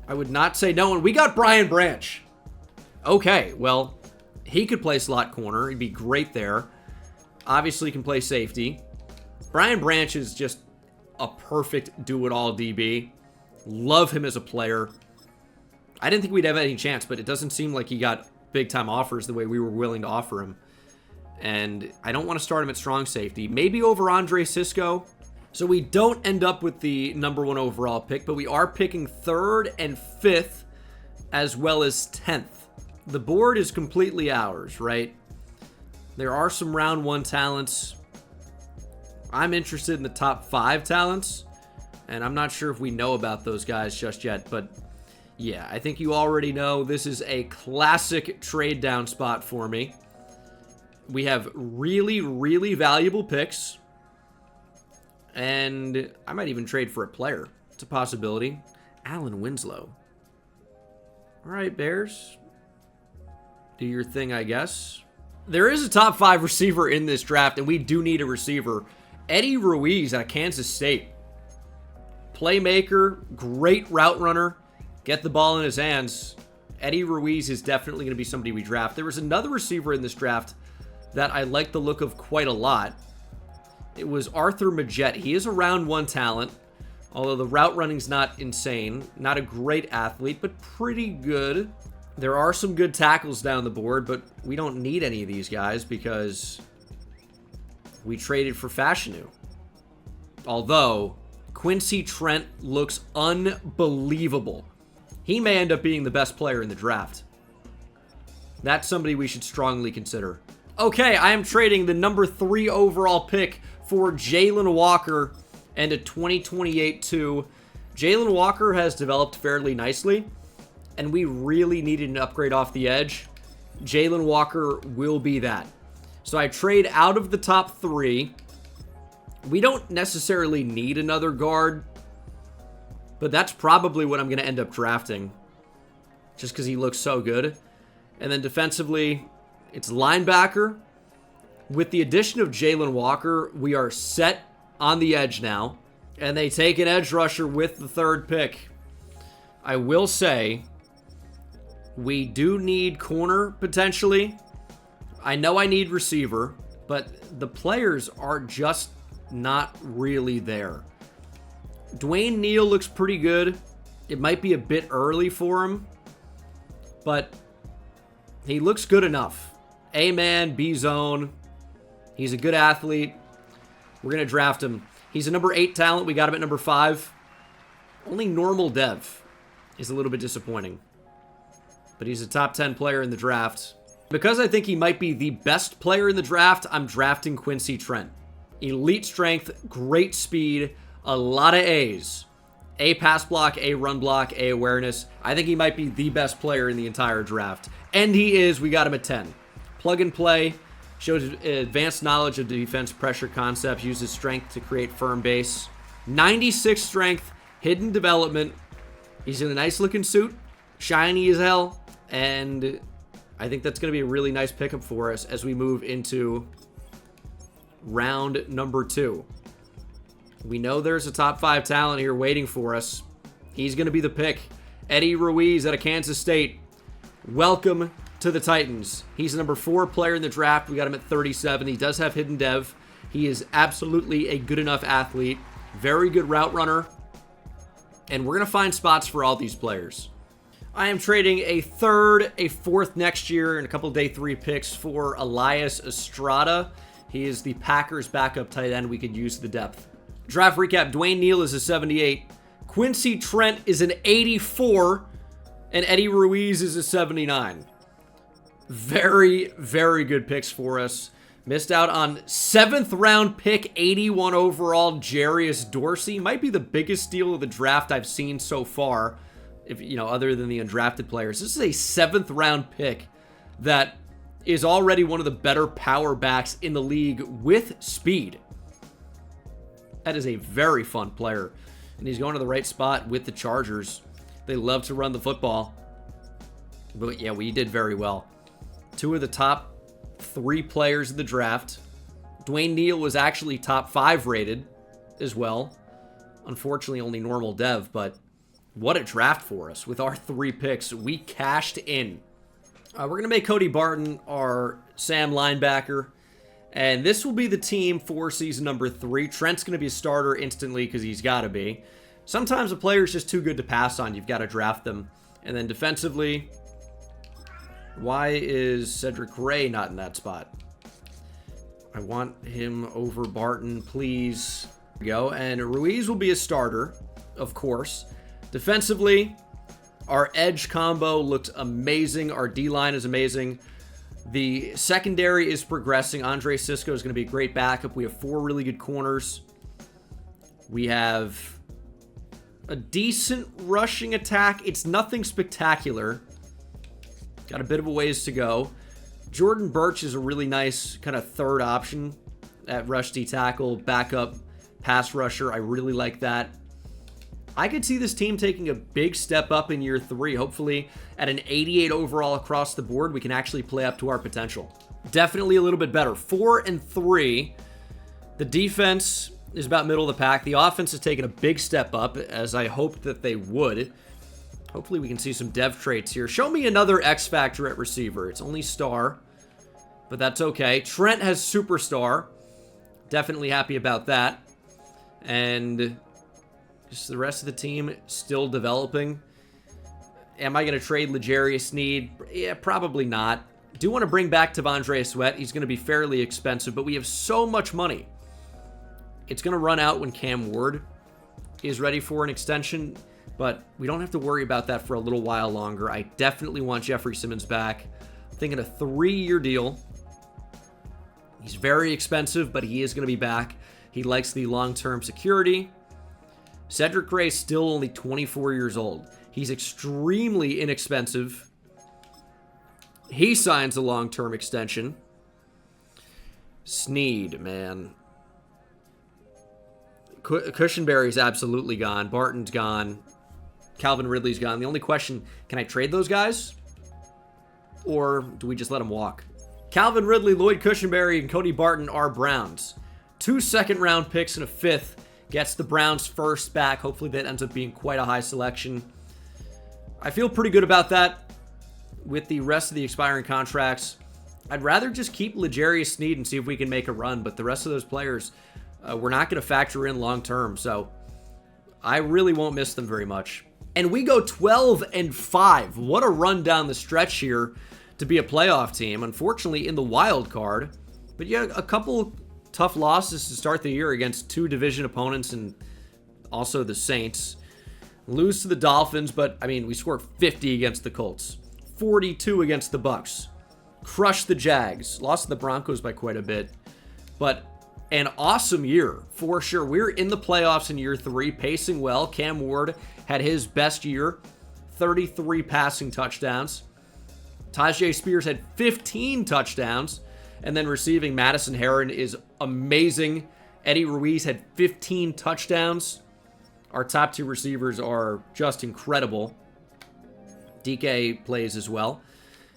A: I would not say no, and we got Brian Branch. Okay, well, he could play slot corner. He'd be great there. Obviously, can play safety. Brian Branch is just a perfect do-it-all DB. Love him as a player. I didn't think we'd have any chance, but it doesn't seem like he got big-time offers the way we were willing to offer him. And I don't want to start him at strong safety. Maybe over Andre Sisco. So we don't end up with the #1 overall pick, but we are picking 3rd and 5th, as well as 10th. The board is completely ours, right? There are some round 1 talents. I'm interested in the top 5 talents, and I'm not sure if we know about those guys just yet, but yeah, I think you already know this is a classic trade down spot for me. We have really, really valuable picks. And I might even trade for a player. It's a possibility. Alan Winslow. All right, Bears. Do your thing, I guess. There is a top 5 receiver in this draft, and we do need a receiver. Eddie Ruiz out of Kansas State. Playmaker, great route runner. Get the ball in his hands. Eddie Ruiz is definitely going to be somebody we draft. There was another receiver in this draft that I like the look of quite a lot. It was Arthur Majette. He is a round 1 talent, although the route running's not insane. Not a great athlete, but pretty good. There are some good tackles down the board, but we don't need any of these guys because we traded for Fashanu. Although, Quincy Trent looks unbelievable. He may end up being the best player in the draft. That's somebody we should strongly consider. Okay, I am trading the #3 overall pick for Jalen Walker and a 2028 2. Jalen Walker has developed fairly nicely, and we really needed an upgrade off the edge. Jalen Walker will be that. So I trade out of the top 3. We don't necessarily need another guard, but that's probably what I'm going to end up drafting, just because he looks so good. And then defensively, it's linebacker. With the addition of Jalen Walker, we are set on the edge now. And they take an edge rusher with the 3rd pick. I will say, we do need corner, potentially. I know I need receiver, but the players are just not really there. Dwayne Neal looks pretty good. It might be a bit early for him, but he looks good enough. A-man, B-zone. He's a good athlete. We're going to draft him. He's a #8 talent. We got him at #5. Only normal dev is a little bit disappointing. But he's a top 10 player in the draft. Because I think he might be the best player in the draft, I'm drafting Quincy Trent. Elite strength, great speed, a lot of A's. A pass block, A run block, A awareness. I think he might be the best player in the entire draft. And he is. We got him at 10. Plug and play. Shows advanced knowledge of defense pressure concepts. Uses strength to create firm base. 96 strength. Hidden development. He's in a nice looking suit. Shiny as hell. And I think that's going to be a really nice pickup for us as we move into round #2. We know there's a top 5 talent here waiting for us. He's going to be the pick. Eddie Ruiz out of Kansas State. Welcome to the Titans. He's the #4 player in the draft. We got him at 37. He does have hidden dev. He is absolutely a good enough athlete, very good route runner, and we're going to find spots for all these players. I am trading a third, a fourth next year, and a couple day 3 picks for Elias Estrada. He is the Packers backup tight end. We could use the depth. Draft recap, Dwayne Neal is a 78. Quincy Trent is an 84. And Eddie Ruiz is a 79. Very, very good picks for us. Missed out on 7th round pick, 81 overall, Jarius Dorsey. Might be the biggest steal of the draft I've seen so far, if other than the undrafted players. This is a 7th round pick that is already one of the better power backs in the league with speed. That is a very fun player. And he's going to the right spot with the Chargers. They love to run the football. But yeah, we did very well. 2 of the top 3 players in the draft. Dwayne Neal was actually top 5 rated as well. Unfortunately, only normal dev, but what a draft for us. With our 3 picks, we cashed in. We're going to make Cody Barton our Sam linebacker. And this will be the team for season number 3. Trent's going to be a starter instantly because he's got to be. Sometimes a player's just too good to pass on. You've got to draft them. And then defensively, why is Cedric Gray not in that spot? I want him over Barton, please. There we go. And Ruiz will be a starter, of course. Defensively, our edge combo looked amazing. Our D-line is amazing. The secondary is progressing. Andre Sisco is going to be a great backup. We have 4 really good corners. We have a decent rushing attack. It's nothing spectacular. Got a bit of a ways to go. Jordan Birch is a really nice kind of third option at rush D tackle, backup pass rusher. I really like that. I could see this team taking a big step up in year 3. Hopefully at an 88 overall across the board, we can actually play up to our potential. Definitely a little bit better. 4-3. The defense is about middle of the pack. The offense has taken a big step up, as I hoped that they would. Hopefully we can see some dev traits here. Show me another X Factor at receiver. It's only star, but that's okay. Trent has superstar. Definitely happy about that. And just the rest of the team still developing. Am I going to trade L'Jarius Sneed? Yeah, probably not. Do want to bring back T'Vondre Sweat. He's going to be fairly expensive, but we have so much money. It's going to run out when Cam Ward is ready for an extension, but we don't have to worry about that for a little while longer. I definitely want Jeffrey Simmons back. I'm thinking a 3-year deal. He's very expensive, but he is going to be back. He likes the long-term security. Cedric Gray is still only 24 years old. He's extremely inexpensive. He signs a long-term extension. Sneed, man. Cushenberry's absolutely gone. Barton's gone. Calvin Ridley's gone. The only question, can I trade those guys? Or do we just let them walk? Calvin Ridley, Lloyd Cushenberry, and Cody Barton are Browns. 2 second-round picks and a 5th. Gets the Browns first back. Hopefully that ends up being quite a high selection. I feel pretty good about that with the rest of the expiring contracts. I'd rather just keep L'Jarius Sneed and see if we can make a run, but the rest of those players, we're not going to factor in long-term, so I really won't miss them very much. And we go 12-5. What a run down the stretch here to be a playoff team. Unfortunately, in the wild card, but yeah, a couple tough losses to start the year against 2 division opponents and also the Saints. Lose to the Dolphins, but I mean, we scored 50 against the Colts, 42 against the Bucks, crushed the Jags, lost to the Broncos by quite a bit, but an awesome year for sure. We're in the playoffs in year 3, pacing well. Cam Ward had his best year, 33 passing touchdowns. Tajay Spears had 15 touchdowns. And then receiving, Madison Herron is amazing. Eddie Ruiz had 15 touchdowns. Our top 2 receivers are just incredible. DK plays as well.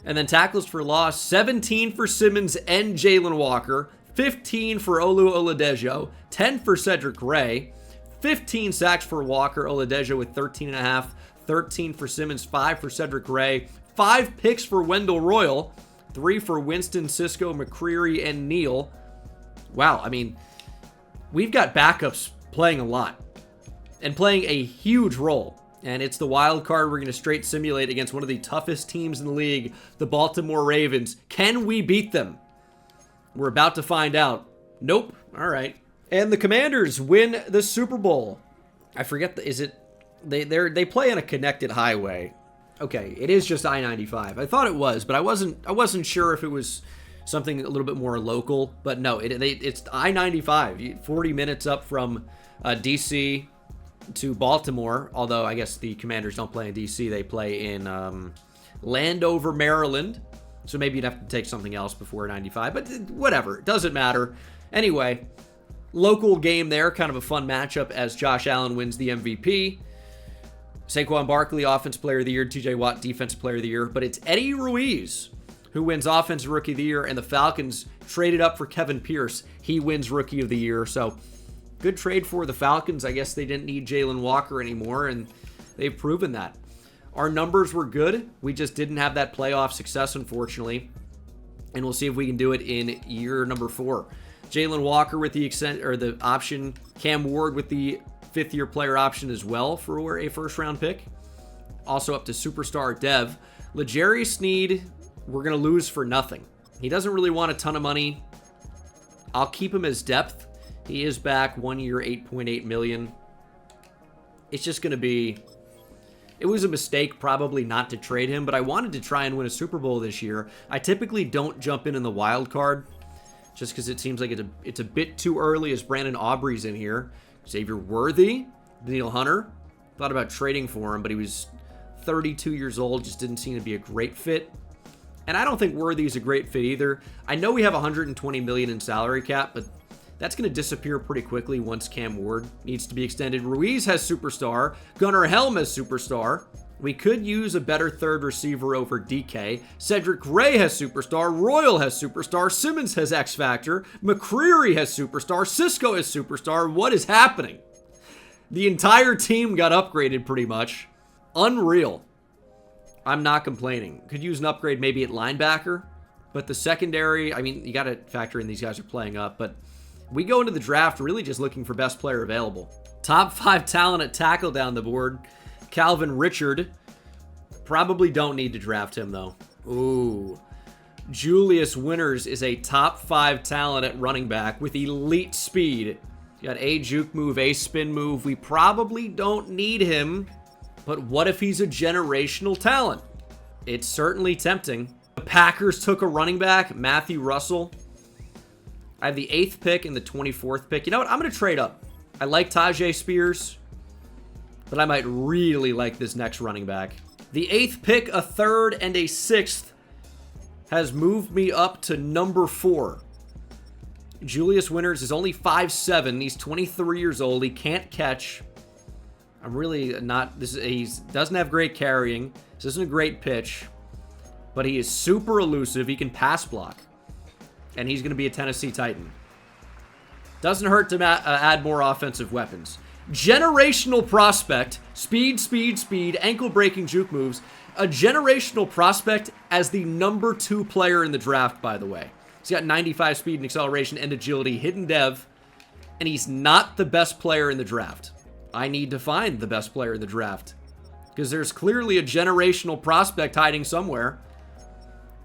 A: And then tackles for loss, 17 for Simmons and Jalen Walker, 15 for Olu Oladejo, 10 for Cedric Gray, 15 sacks for Walker, Oladejo with 13.5, 13 for Simmons, 5 for Cedric Gray, 5 picks for Wendell Royal, 3 for Winston, Cisco, McCreary, and Neal. Wow, I mean, we've got backups playing a lot and playing a huge role. And it's the wild card we're going to straight simulate against one of the toughest teams in the league, the Baltimore Ravens. Can we beat them? We're about to find out. Nope. All right. And the Commanders win the Super Bowl. I forget, they play on a connected highway. Okay, it is just I-95. I thought it was, but I wasn't sure if it was something a little bit more local. But no, it's I-95, 40 minutes up from DC to Baltimore. Although I guess the Commanders don't play in DC, they play in Landover, Maryland. So maybe you'd have to take something else before 95, but whatever, it doesn't matter. Anyway, local game there, kind of a fun matchup as Josh Allen wins the MVP. Saquon Barkley, Offensive Player of the Year. TJ Watt, Defensive Player of the Year. But it's Eddie Ruiz who wins Offensive Rookie of the Year, and the Falcons traded up for Kevin Pierce. He wins Rookie of the Year. So, good trade for the Falcons. I guess they didn't need Jalen Walker anymore, and they've proven that. Our numbers were good. We just didn't have that playoff success, unfortunately. And we'll see if we can do it in year number 4. Jalen Walker with the option. Cam Ward with the 5th-year player option as well for a first-round pick. Also up to superstar Dev. L'Jarius Sneed, we're going to lose for nothing. He doesn't really want a ton of money. I'll keep him as depth. He is back 1 year, $8.8 million. It's just going to be... It was a mistake probably not to trade him, but I wanted to try and win a Super Bowl this year. I typically don't jump in the wild card just because it seems like it's a bit too early as Brandon Aubrey's in here. Xavier Worthy, Daniel Hunter. Thought about trading for him, but he was 32 years old. Just didn't seem to be a great fit. And I don't think Worthy's a great fit either. I know we have $120 million in salary cap, but that's going to disappear pretty quickly once Cam Ward needs to be extended. Ruiz has superstar. Gunnar Helm has superstar. We could use a better third receiver over DK. Cedric Gray has superstar. Royal has superstar. Simmons has X Factor. McCreary has superstar. Cisco has superstar. What is happening? The entire team got upgraded pretty much. Unreal. I'm not complaining. Could use an upgrade maybe at linebacker. But the secondary, I mean, you got to factor in these guys are playing up. But we go into the draft really just looking for best player available. Top 5 talent at tackle down the board. Calvin Richard. Probably don't need to draft him, though. Ooh. Julius Winters is a top 5 talent at running back with elite speed. You got a juke move, a spin move. We probably don't need him, but what if he's a generational talent? It's certainly tempting. The Packers took a running back, Matthew Russell. I have the 8th pick and the 24th pick. You know what? I'm going to trade up. I like Tajay Spears, but I might really like this next running back. The 8th pick, a 3rd, and a 6th has moved me up to number 4. Julius Winters is only 5'7". He's 23 years old. He can't catch. I'm really not... He doesn't have great carrying. This isn't a great pitch. But he is super elusive. He can pass block. And he's going to be a Tennessee Titan. Doesn't hurt to add more offensive weapons. Generational prospect. Speed, speed, speed. Ankle-breaking juke moves. A generational prospect as the number 2 player in the draft, by the way. He's got 95 speed and acceleration and agility. Hidden dev. And he's not the best player in the draft. I need to find the best player in the draft. Because there's clearly a generational prospect hiding somewhere.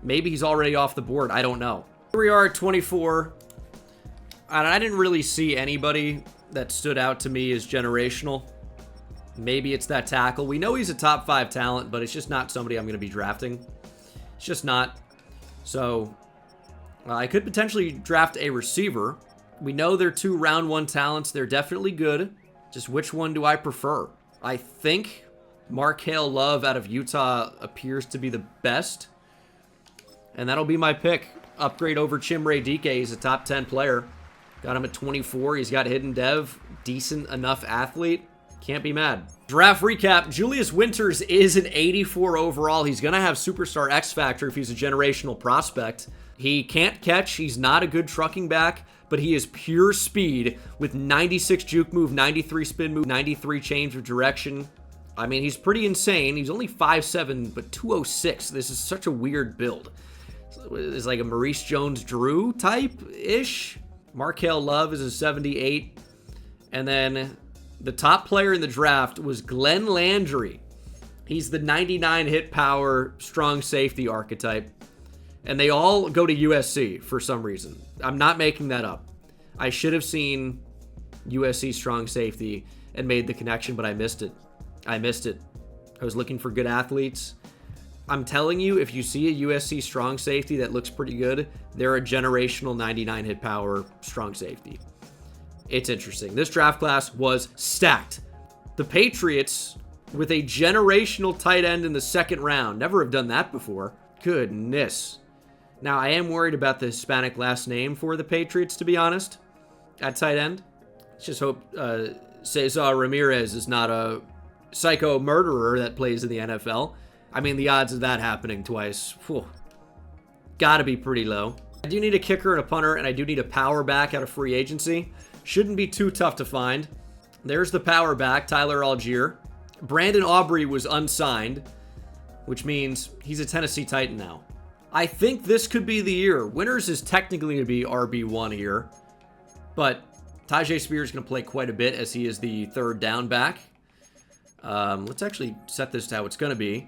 A: Maybe he's already off the board. I don't know. Here we are at 24. And I didn't really see anybody that stood out to me as generational. Maybe it's that tackle. We know he's a top 5 talent, but it's just not somebody I'm going to be drafting. It's just not. So, I could potentially draft a receiver. We know they're 2 round 1 talents. They're definitely good. Just which one do I prefer? I think Markale Love out of Utah appears to be the best. And that'll be my pick. Upgrade over Chimere Dike. He's a top 10 player. Got him at 24. He's got hidden dev. Decent enough athlete. Can't be mad. Draft recap. Julius Winters is an 84 overall. He's going to have superstar X Factor if he's a generational prospect. He can't catch. He's not a good trucking back, but he is pure speed with 96 juke move, 93 spin move, 93 change of direction. I mean, he's pretty insane. He's only 5'7", but 206. This is such a weird build. It's like a Maurice Jones-Drew type-ish. Markel Love is a 78. And then the top player in the draft was Glenn Landry. He's the 99 hit power, strong safety archetype. And they all go to USC for some reason. I'm not making that up. I should have seen USC strong safety and made the connection, but I missed it. I was looking for good athletes. I'm telling you, if you see a USC strong safety that looks pretty good, they're a generational 99 hit power strong safety. It's interesting. This draft class was stacked. The Patriots with a generational tight end in the second round. Never have done that before. Goodness. Now, I am worried about the Hispanic last name for the Patriots, to be honest, at tight end. Let's just hope Cesar Ramirez is not a psycho murderer that plays in the NFL. I mean, the odds of that happening twice, gotta be pretty low. I do need a kicker and a punter, and I do need a power back out of free agency. Shouldn't be too tough to find. There's the power back, Tyler Algier. Brandon Aubrey was unsigned, which means he's a Tennessee Titan now. I think this could be the year. Winters is technically going to be RB1 here, but Tyjae Spears is going to play quite a bit as he is the third down back. Let's actually set this to how it's going to be.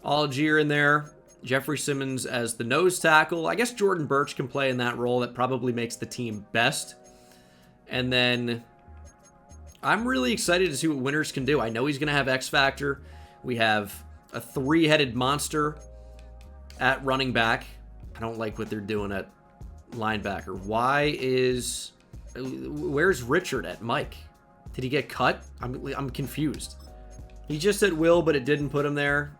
A: Algier in there. Jeffrey Simmons as the nose tackle. I guess Jordan Birch can play in that role. That probably makes the team best. And then I'm really excited to see what Winters can do. I know he's going to have X Factor. We have a three-headed monster at running back. I don't like what they're doing at linebacker. Where's Richard at Mike? Did he get cut? I'm confused. He just said will, but it didn't put him there.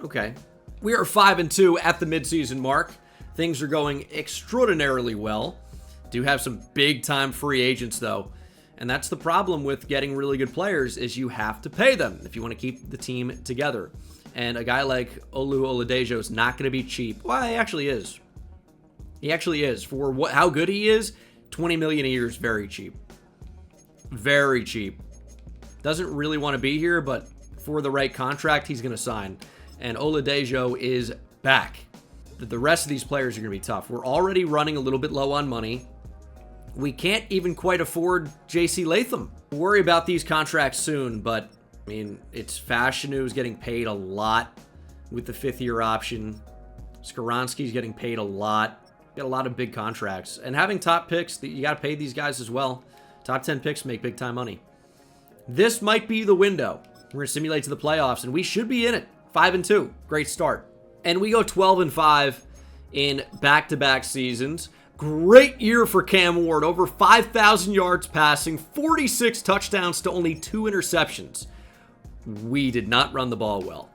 A: Okay. We are 5-2 at the midseason mark. Things are going extraordinarily well. Do have some big-time free agents, though. And that's the problem with getting really good players, is you have to pay them if you want to keep the team together. And a guy like Olu Oladejo is not going to be cheap. Well, he actually is. He actually is. For how good he is, $20 million a year is very cheap. Very cheap. Doesn't really want to be here, but for the right contract, he's going to sign. And Oladejo is back. The rest of these players are going to be tough. We're already running a little bit low on money. We can't even quite afford J.C. Latham. We'll worry about these contracts soon, but I mean, it's Fashanu getting paid a lot with the fifth-year option. Skoronski's getting paid a lot. Got a lot of big contracts. And having top picks, you got to pay these guys as well. Top 10 picks make big-time money. This might be the window. We're going to simulate to the playoffs, and we should be in it. 5-2. Great start. And we go 12-5 in back-to-back seasons. Great year for Cam Ward. Over 5,000 yards passing, 46 touchdowns to only 2 interceptions. We did not run the ball well.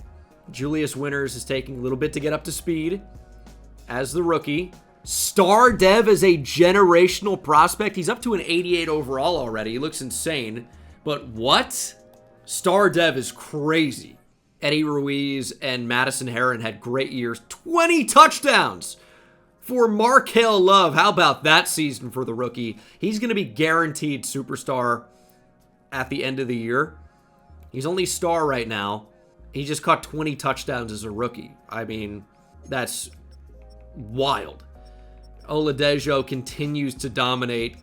A: Julius Winters is taking a little bit to get up to speed as the rookie. Star Dev is a generational prospect. He's up to an 88 overall already. He looks insane. But what? Star Dev is crazy. Eddie Ruiz and Madison Herron had great years. 20 touchdowns for Markel Love. How about that season for the rookie? He's going to be guaranteed superstar at the end of the year. He's only star right now. He just caught 20 touchdowns as a rookie. I mean, that's wild. Oladejo continues to dominate.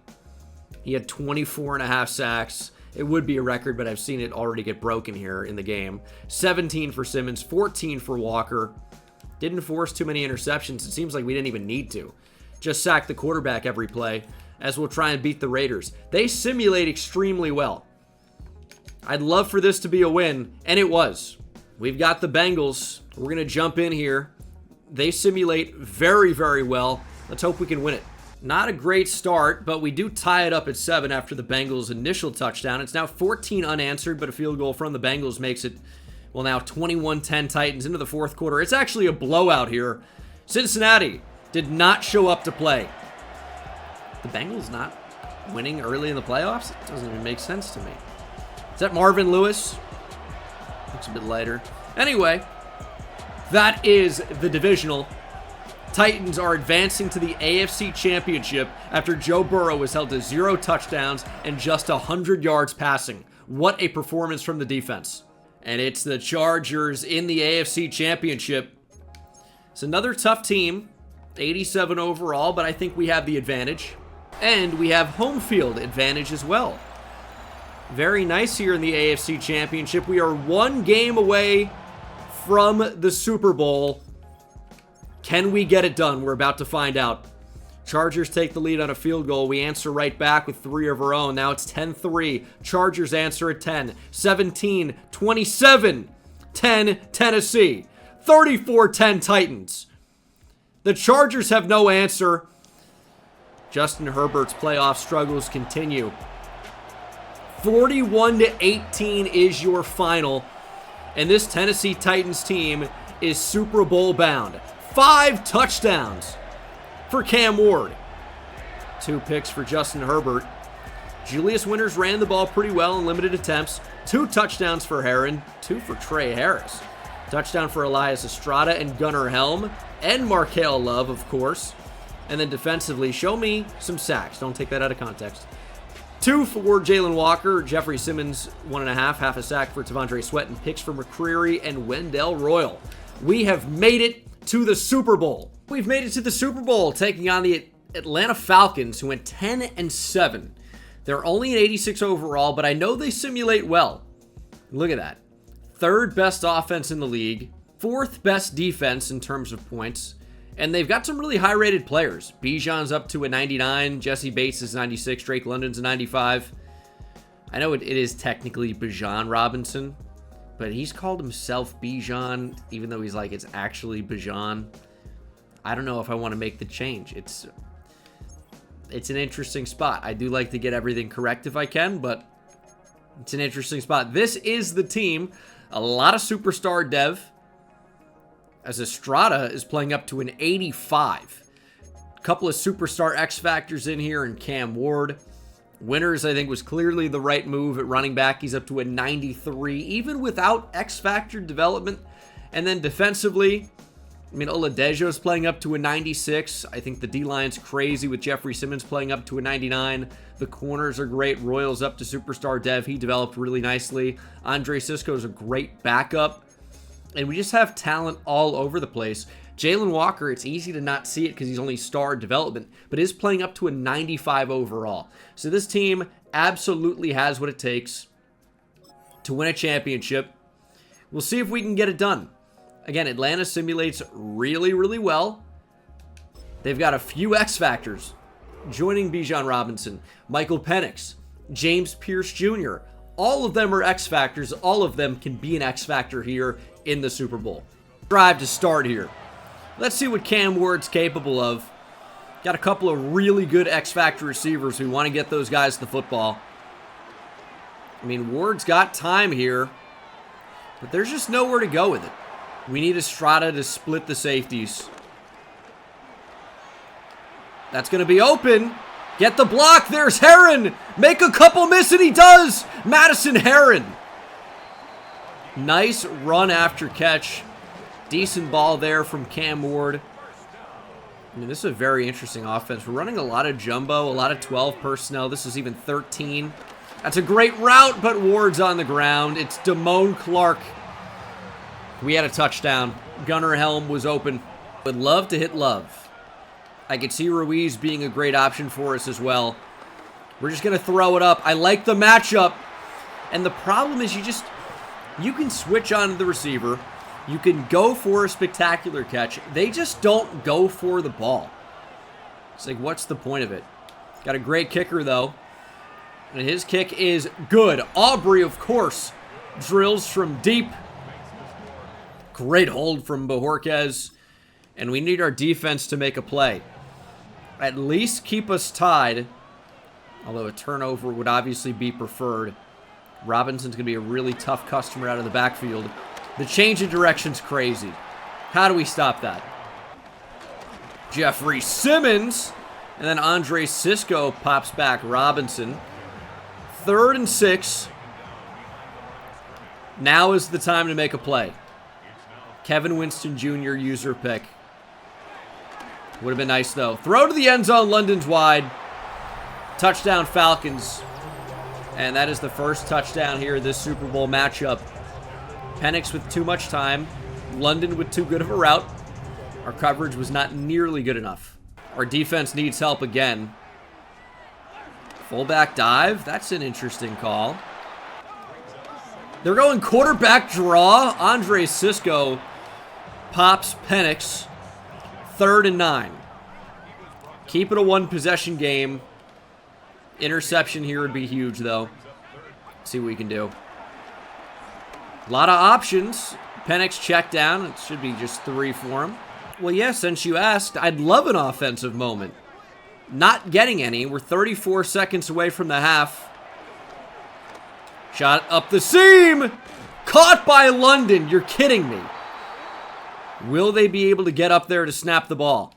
A: He had 24.5 sacks. It would be a record, but I've seen it already get broken here in the game. 17 for Simmons, 14 for Walker. Didn't force too many interceptions. It seems like we didn't even need to. Just sack the quarterback every play, as we'll try and beat the Raiders. They simulate extremely well. I'd love for this to be a win, and it was. We've got the Bengals. We're going to jump in here. They simulate very, very well. Let's hope we can win it. Not a great start, but we do tie it up at 7 after the Bengals' initial touchdown. It's now 14 unanswered, but a field goal from the Bengals makes it, well, now 21-10 Titans into the fourth quarter. It's actually a blowout here. Cincinnati did not show up to play. The Bengals not winning early in the playoffs? It doesn't even make sense to me. Is that Marvin Lewis? Looks a bit lighter. Anyway, that is the divisional. Titans are advancing to the AFC Championship after Joe Burrow was held to 0 touchdowns and just 100 yards passing. What a performance from the defense. And it's the Chargers in the AFC Championship. It's another tough team. 87 overall, but I think we have the advantage. And we have home field advantage as well. Very nice here in the AFC Championship. We are one game away from the Super Bowl. Can we get it done? We're about to find out. Chargers take the lead on a field goal. We answer right back with 3 of our own. Now it's 10-3. Chargers answer at 10. 17, 27, 10, Tennessee. 34-10 Titans. The Chargers have no answer. Justin Herbert's playoff struggles continue. 41-18 is your final. And this Tennessee Titans team is Super Bowl bound. 5 touchdowns for Cam Ward. 2 picks for Justin Herbert. Julius Winters ran the ball pretty well in limited attempts. 2 touchdowns for Herron. 2 for Trey Harris. Touchdown for Elias Estrada and Gunnar Helm. And Markale Love, of course. And then defensively, show me some sacks. Don't take that out of context. 2 for Jalen Walker. Jeffrey Simmons, 1.5. Half a sack for Tavondre Sweat. And picks for McCreary and Wendell Royal. We have made it to the Super Bowl. We've made it to the Super Bowl, taking on the Atlanta Falcons, who went 10-7. They're only an 86 overall, but I know they simulate well. Look at that. 3rd best offense in the league, 4th best defense in terms of points, and they've got some really high-rated players. Bijan's up to a 99, Jesse Bates is 96, Drake London's a 95. I know it is technically Bijan Robinson, but he's called himself Bijan, even though he's like, it's actually Bijan. I don't know if I want to make the change. It's an interesting spot. I do like to get everything correct if I can, but it's an interesting spot. This is the team. A lot of superstar dev, as Estrada is playing up to an 85. A couple of superstar X factors in here, and Cam Ward. Winters, I think, was clearly the right move at running back. He's up to a 93, even without X factor development. And then defensively, I mean, Oladejo's playing up to a 96. I think the D-line's crazy with Jeffrey Simmons playing up to a 99. The corners are great. Royal's up to superstar dev. He developed really nicely. Andre Sisco's a great backup. And we just have talent all over the place. Jalen Walker, it's easy to not see it because he's only star development, but is playing up to a 95 overall. So this team absolutely has what it takes to win a championship. We'll see if we can get it done. Again, Atlanta simulates really, really well. They've got a few X factors joining Bijan Robinson, Michael Penix, James Pierce Jr. All of them are X factors. All of them can be an X factor here in the Super Bowl. Drive to start here. Let's see what Cam Ward's capable of. Got a couple of really good X factor receivers who want to get those guys the football. I mean, Ward's got time here, but there's just nowhere to go with it. We need Estrada to split the safeties. That's going to be open. Get the block. There's Herron. Make a couple miss, and he does. Madison Herron. Nice run after catch. Decent ball there from Cam Ward. I mean, this is a very interesting offense. We're running a lot of jumbo, a lot of 12 personnel. This is even 13. That's a great route, but Ward's on the ground. It's Damone Clark. We had a touchdown. Gunnar Helm was open. Would love to hit Love. I could see Ruiz being a great option for us as well. We're just going to throw it up. I like the matchup. And the problem is you can switch on the receiver. You can go for a spectacular catch. They just don't go for the ball. It's like, what's the point of it? Got a great kicker, though. And his kick is good. Aubrey, of course, drills from deep. Great hold from Bojorquez. And we need our defense to make a play. At least keep us tied. Although a turnover would obviously be preferred. Robinson's going to be a really tough customer out of the backfield. The change of direction's crazy. How do we stop that? Jeffrey Simmons. And then Andre Sisco pops back Robinson. 3rd and 6. Now is the time to make a play. Kevin Winston Jr. user pick. Would have been nice, though. Throw to the end zone. London's wide. Touchdown Falcons. And that is the first touchdown here in this Super Bowl matchup. Penix with too much time. London with too good of a route. Our coverage was not nearly good enough. Our defense needs help again. Fullback dive. That's an interesting call. They're going quarterback draw. Andre Sisco pops Penix. 3rd and 9. Keep it a one-possession game. Interception here would be huge, though. See what we can do. A lot of options. Penix check down. It should be just 3 for him. Well, yeah, since you asked, I'd love an offensive moment. Not getting any. We're 34 seconds away from the half. Shot up the seam. Caught by London. You're kidding me. Will they be able to get up there to snap the ball?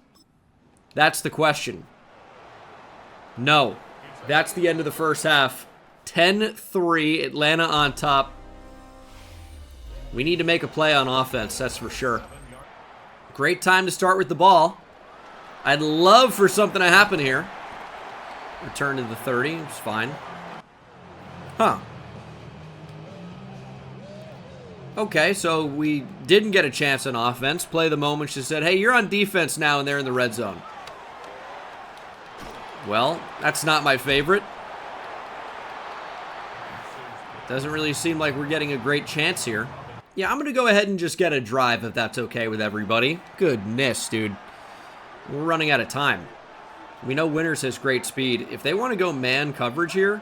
A: That's the question. No. That's the end of the first half. 10-3, Atlanta on top. We need to make a play on offense, that's for sure. Great time to start with the ball. I'd love for something to happen here. Return to the 30, it's fine. Huh. Okay, so we didn't get a chance on offense. Play the moment. She said, hey, you're on defense now, and they're in the red zone. Well, that's not my favorite. Doesn't really seem like we're getting a great chance here. Yeah, I'm going to go ahead and just get a drive if that's okay with everybody. Goodness, dude. We're running out of time. We know Winters has great speed. If they want to go man coverage here,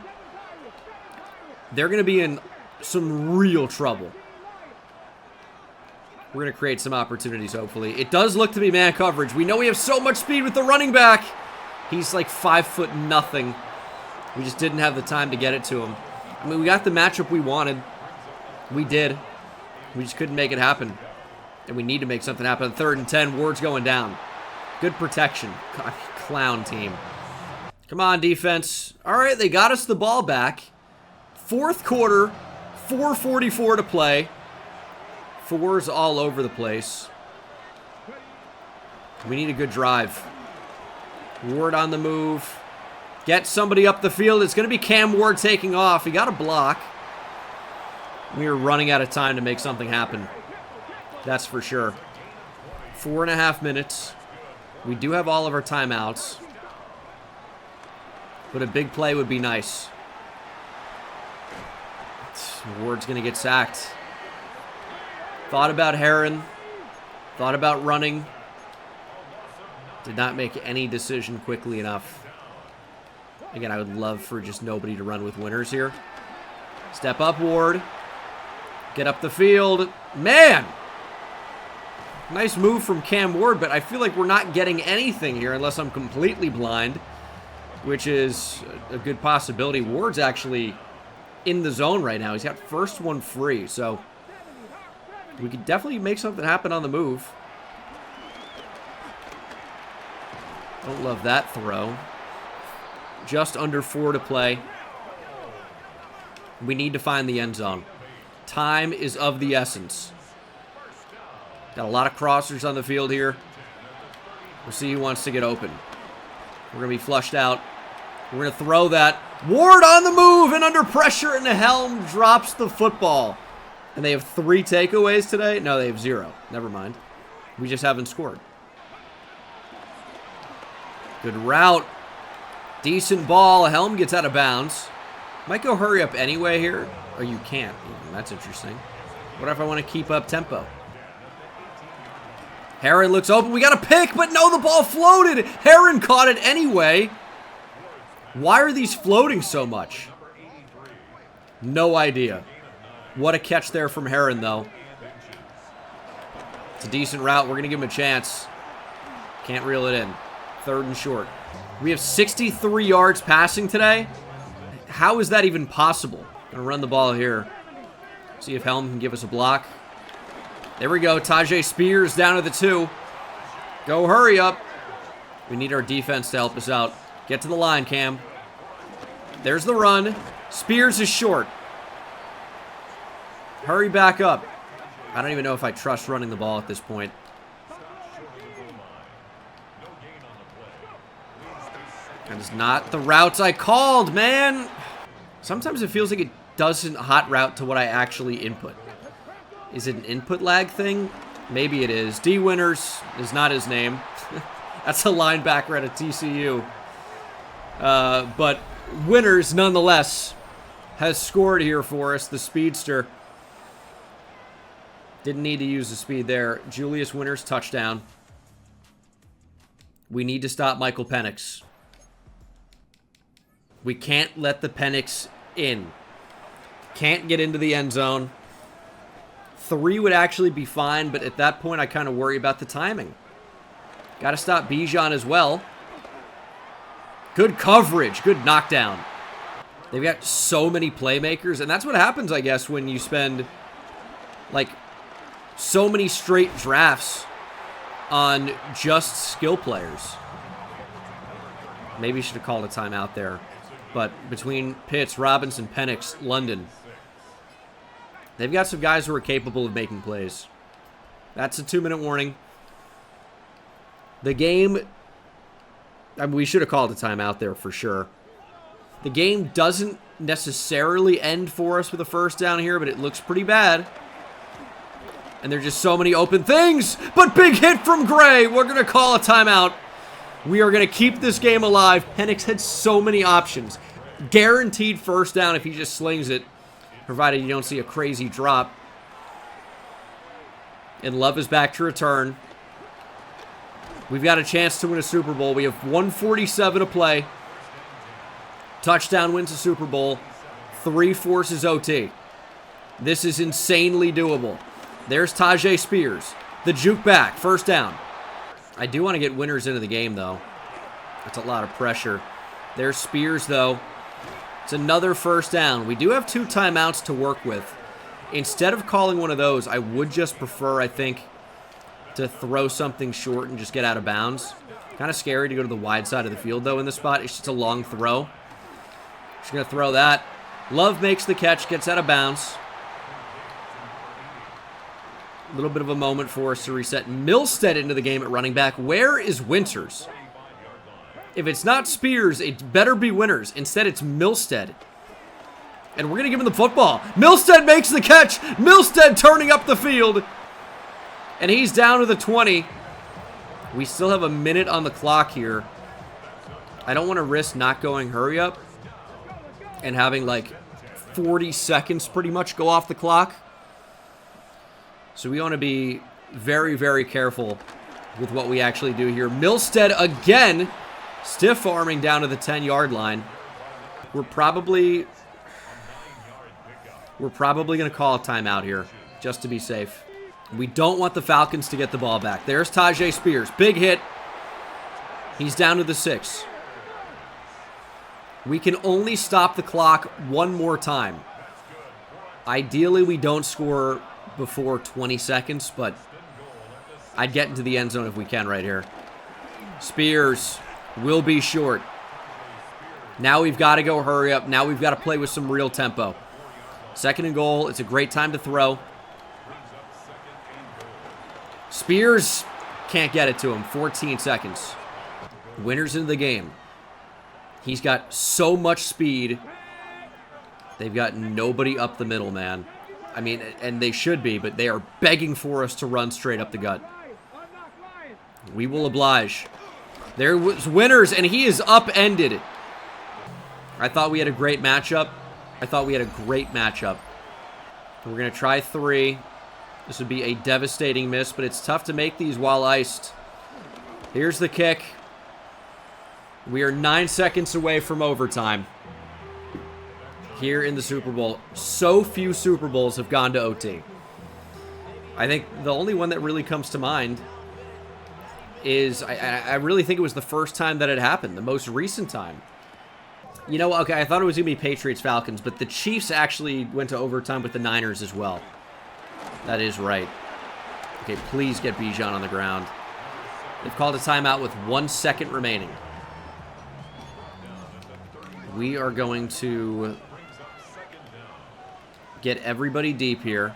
A: they're going to be in some real trouble. We're going to create some opportunities, hopefully. It does look to be man coverage. We know we have so much speed with the running back. He's like 5'0". We just didn't have the time to get it to him. I mean, we got the matchup we wanted. We did. We just couldn't make it happen. And we need to make something happen. 3rd and 10, Ward's going down. Good protection. God, clown team. Come on, defense. All right, they got us the ball back. 4th quarter, 4:44 to play. 4's all over the place. We need a good drive. Ward on the move. Get somebody up the field. It's going to be Cam Ward taking off. He got a block. We are running out of time to make something happen. That's for sure. 4.5 minutes. We do have all of our timeouts. But a big play would be nice. Ward's going to get sacked. Thought about Heron. Thought about running. Did not make any decision quickly enough. Again, I would love for just nobody to run with Winters here. Step up, Ward. Get up the field. Man! Nice move from Cam Ward, but I feel like we're not getting anything here unless I'm completely blind, which is a good possibility. Ward's actually in the zone right now. He's got first one free, so we could definitely make something happen on the move. Don't love that throw. Just under 4 to play. We need to find the end zone. Time is of the essence. Got a lot of crossers on the field here. We'll see who wants to get open. We're going to be flushed out. We're going to throw that. Ward on the move and under pressure, and the Helm drops the football. And they have 3 takeaways today? No, they have 0. Never mind. We just haven't scored. Good route. Decent ball. Helm gets out of bounds. Might go hurry up anyway here. Oh, you can't. That's interesting. What if I want to keep up tempo? Heron looks open. We got a pick, but no, the ball floated. Heron caught it anyway. Why are these floating so much? No idea. What a catch there from Heron, though. It's a decent route. We're going to give him a chance. Can't reel it in. 3rd and short. We have 63 yards passing today. How is that even possible? Gonna run the ball here. See if Helm can give us a block. There we go. Tajay Spears down to the 2. Go hurry up. We need our defense to help us out. Get to the line, Cam. There's the run. Spears is short. Hurry back up. I don't even know if I trust running the ball at this point. That is not the routes I called, man. Sometimes it feels like it doesn't hot route to what I actually input. Is it an input lag thing? Maybe it is. D. Winters is not his name. That's a linebacker at a TCU. But Winters, nonetheless, has scored here for us, the speedster. Didn't need to use the speed there. Julius Winters, touchdown. We need to stop Michael Penix. We can't let the Penix in. Can't get into the end zone. 3 would actually be fine, but at that point, I kind of worry about the timing. Got to stop Bijan as well. Good coverage. Good knockdown. They've got so many playmakers, and that's what happens, I guess, when you spend, like, so many straight drafts on just skill players. Maybe you should have called a timeout there. But between Pitts, Robinson, Penix, London, they've got some guys who are capable of making plays. That's a 2-minute warning. The game, I mean, we should have called a timeout there for sure. The game doesn't necessarily end for us with a first down here, but it looks pretty bad. And there's just so many open things. But big hit from Gray. We're going to call a timeout. We are going to keep this game alive. Penix had so many options. Guaranteed first down if he just slings it, provided you don't see a crazy drop. And Love is back to return. We've got a chance to win a Super Bowl. We have 1:47 to play. Touchdown wins the Super Bowl. 3 forces OT. This is insanely doable. There's Tajay Spears. The juke back. First down. I do want to get Winters into the game, though. That's a lot of pressure. There's Spears, though. It's another first down. We do have 2 timeouts to work with. Instead of calling one of those, I would just prefer, I think, to throw something short and just get out of bounds. Kind of scary to go to the wide side of the field, though, in this spot. It's just a long throw. Just going to throw that. Love makes the catch, gets out of bounds. A little bit of a moment for us to reset Milstead into the game at running back. Where is Winters? If it's not Spears, it better be Winters. Instead, it's Milstead. And we're going to give him the football. Milstead makes the catch. Milstead turning up the field. And he's down to the 20. We still have a minute on the clock here. I don't want to risk not going hurry up and having like 40 seconds pretty much go off the clock. So we want to be very, very careful with what we actually do here. Milstead again, stiff arming down to the 10-yard line. We're probably going to call a timeout here just to be safe. We don't want the Falcons to get the ball back. There's Tajay Spears. Big hit. He's down to the 6. We can only stop the clock one more time. Ideally, we don't score before 20 seconds, but I'd get into the end zone if we can right here. Spears will be short. Now we've got to go hurry up. Now we've got to play with some real tempo. 2nd and goal. It's a great time to throw. Spears can't get it to him. 14 seconds. Winters into the game. He's got so much speed. They've got nobody up the middle, man. I mean, and they should be, but they are begging for us to run straight up the gut. We will oblige. There was Winters, and he is upended. I thought we had a great matchup. We're going to try 3. This would be a devastating miss, but it's tough to make these while iced. Here's the kick. We are 9 seconds away from overtime here in the Super Bowl. So few Super Bowls have gone to OT. I think the only one that really comes to mind is, I really think it was the first time that it happened, the most recent time. You know, okay, I thought it was going to be Patriots-Falcons, but the Chiefs actually went to overtime with the Niners as well. That is right. Okay, please get Bijan on the ground. They've called a timeout with 1 second remaining. We are going to get everybody deep here.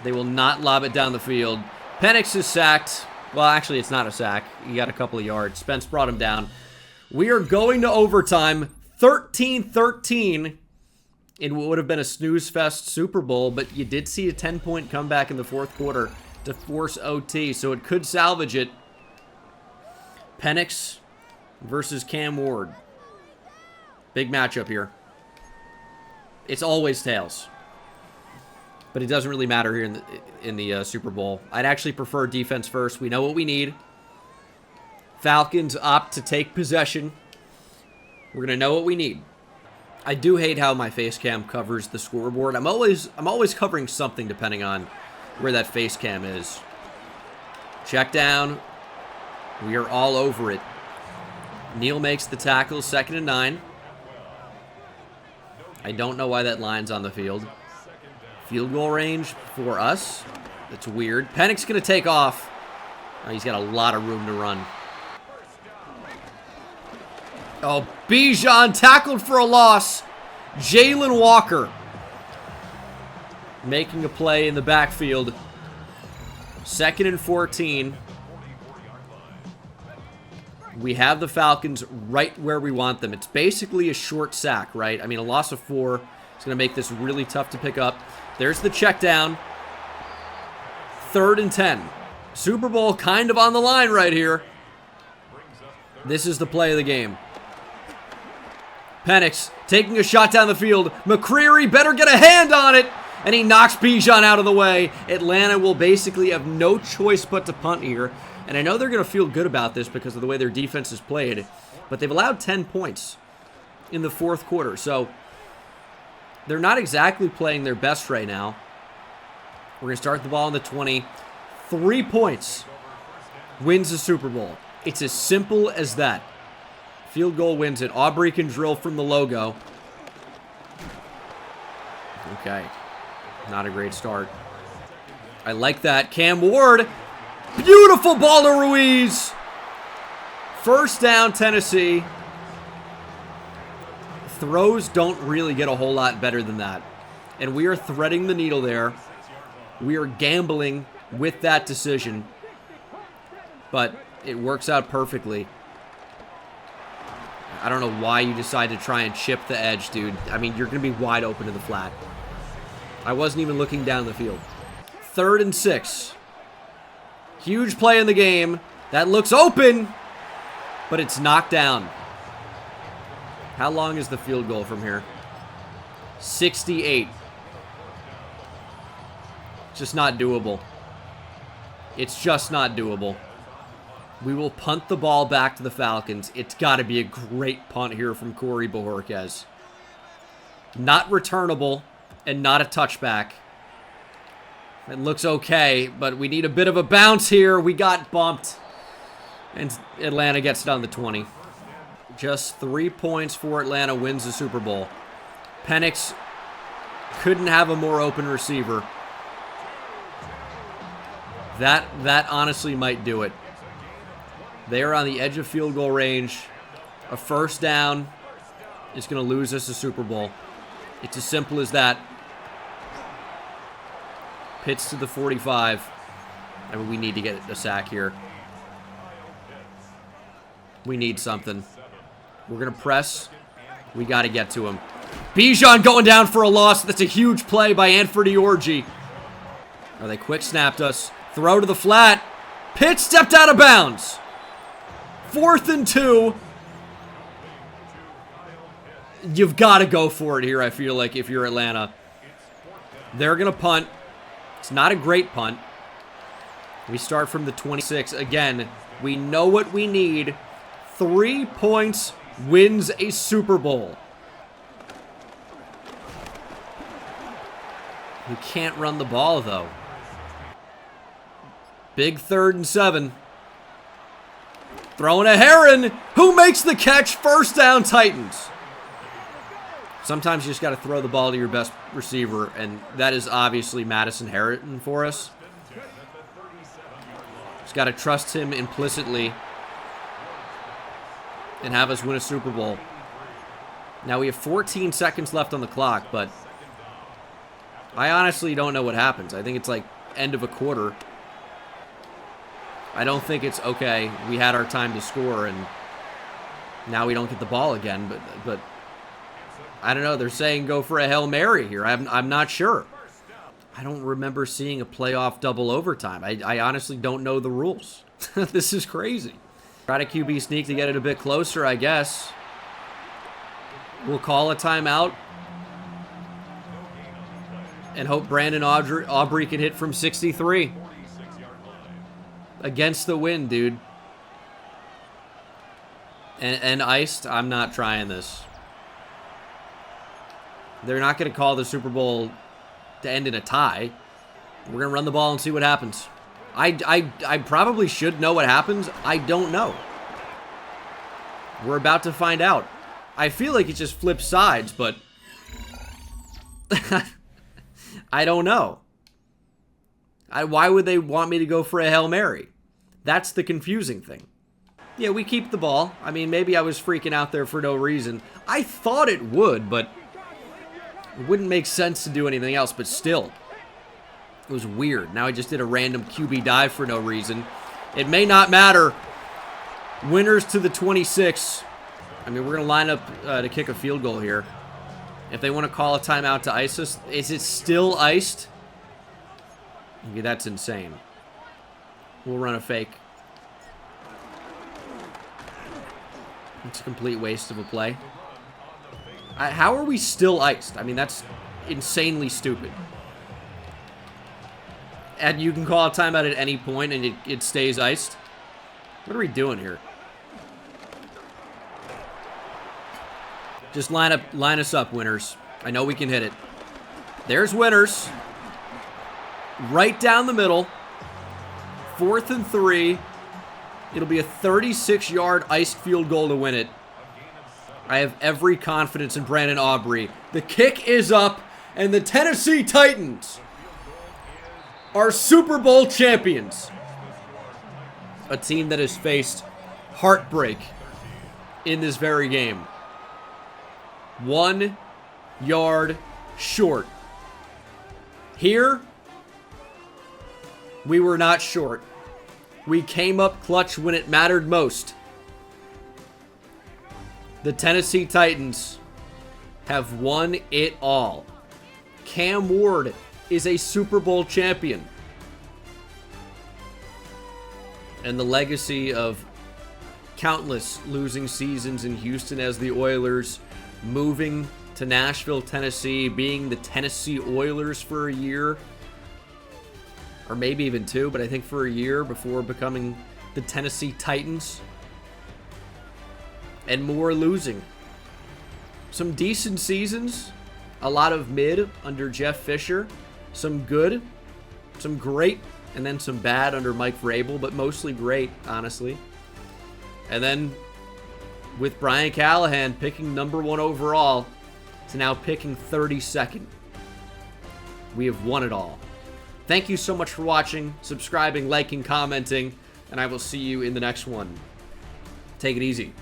A: They will not lob it down the field. Penix is sacked. Well, actually, it's not a sack. He got a couple of yards. Spence brought him down. We are going to overtime. 13-13. in what would have been a snooze fest Super Bowl, but you did see a 10-point comeback in the fourth quarter to force OT, so it could salvage it. Penix versus Cam Ward. Big matchup here. It's always tails. But it doesn't really matter here in the Super Bowl. I'd actually prefer defense first. We know what we need. Falcons opt to take possession. We're going to know what we need. I do hate how my face cam covers the scoreboard. I'm always covering something depending on where that face cam is. Check down. We are all over it. Neal makes the tackle, 2nd and 9. I don't know why that line's on the field. Field goal range for us. That's weird. Penix going to take off. Oh, he's got a lot of room to run. Oh, Bijan tackled for a loss. Jalen Walker making a play in the backfield. 2nd and 14. We have the Falcons right where we want them. It's basically a short sack, right? I mean, a loss of 4 is going to make this really tough to pick up. There's the check down. 3rd and 10. Super Bowl kind of on the line right here. This is the play of the game. Penix taking a shot down the field. McCreary better get a hand on it. And he knocks Bijan out of the way. Atlanta will basically have no choice but to punt here. And I know they're going to feel good about this because of the way their defense is played. But they've allowed 10 points in the fourth quarter. So they're not exactly playing their best right now. We're going to start the ball on the 20. 3 points wins the Super Bowl. It's as simple as that. Field goal wins it. Aubrey can drill from the logo. Okay. Not a great start. I like that. Cam Ward. Beautiful ball to Ruiz. 1st down, Tennessee. Throws don't really get a whole lot better than that. And we are threading the needle there. We are gambling with that decision. But it works out perfectly. I don't know why you decide to try and chip the edge, dude. I mean, you're going to be wide open in the flat. I wasn't even looking down the field. 3rd and 6. Huge play in the game. That looks open, but it's knocked down. How long is the field goal from here? 68. Just not doable. It's just not doable. We will punt the ball back to the Falcons. It's got to be a great punt here from Corey Bojorquez. Not returnable and not a touchback. It looks okay, but we need a bit of a bounce here. We got bumped. And Atlanta gets it on the 20. Just 3 points for Atlanta, wins the Super Bowl. Penix couldn't have a more open receiver. That honestly might do it. They are on the edge of field goal range. A 1st down is going to lose us the Super Bowl. It's as simple as that. Pitts to the 45. I mean, we need to get a sack here. We need something. We're going to press. We got to get to him. Bijan going down for a loss. That's a huge play by Anfernee Orji. Oh, they quick snapped us. Throw to the flat. Pitts stepped out of bounds. 4th and 2. You've got to go for it here, I feel like, if you're Atlanta. They're going to punt. It's not a great punt. We start from the 26. Again, we know what we need. 3 points wins a Super Bowl. We can't run the ball, though. Big 3rd and 7. Throwing a Heron. Who makes the catch? 1st down, Titans. Sometimes you just got to throw the ball to your best receiver, and that is obviously Madison Heron for us. Just got to trust him implicitly and have us win a Super Bowl. Now we have 14 seconds left on the clock, but I honestly don't know what happens. I think it's like end of a quarter. I don't think it's, okay, we had our time to score, and now we don't get the ball again, but I don't know. They're saying go for a Hail Mary here. I'm not sure. I don't remember seeing a playoff double overtime. I honestly don't know the rules. This is crazy. Try to QB sneak to get it a bit closer, I guess. We'll call a timeout. And hope Brandon Aubrey can hit from 63. Against the wind, dude. And iced, I'm not trying this. They're not going to call the Super Bowl to end in a tie. We're going to run the ball and see what happens. I probably should know what happens. I don't know. We're about to find out. I feel like it just flips sides, but I don't know. Why would they want me to go for a Hail Mary? That's the confusing thing. Yeah, we keep the ball. I mean, maybe I was freaking out there for no reason. I thought it would, but it wouldn't make sense to do anything else, but still. It was weird. Now I just did a random QB dive for no reason. It may not matter. Winners to the 26. I mean, we're going to line up to kick a field goal here. If they want to call a timeout to ice us, is it still iced? Okay, that's insane. We'll run a fake. It's a complete waste of a play. How are we still iced? I mean, that's insanely stupid. And you can call a timeout at any point and it stays iced. What are we doing here? Just line us up, winners. I know we can hit it. There's winners. Right down the middle. 4th and 3. It'll be a 36-yard iced field goal to win it. I have every confidence in Brandon Aubrey. The kick is up, and the Tennessee Titans are Super Bowl champions. A team that has faced heartbreak in this very game. 1 yard short. Here, we were not short. We came up clutch when it mattered most. The Tennessee Titans have won it all. Cam Ward is a Super Bowl champion. And the legacy of countless losing seasons in Houston as the Oilers, moving to Nashville, Tennessee, being the Tennessee Oilers for a year, or maybe even 2, but I think for a year before becoming the Tennessee Titans. And more losing. Some decent seasons. A lot of mid under Jeff Fisher. Some good. Some great. And then some bad under Mike Vrabel, but mostly great, honestly. And then with Brian Callahan picking #1 overall to now picking 32nd. We have won it all. Thank you so much for watching, subscribing, liking, commenting, and I will see you in the next one. Take it easy.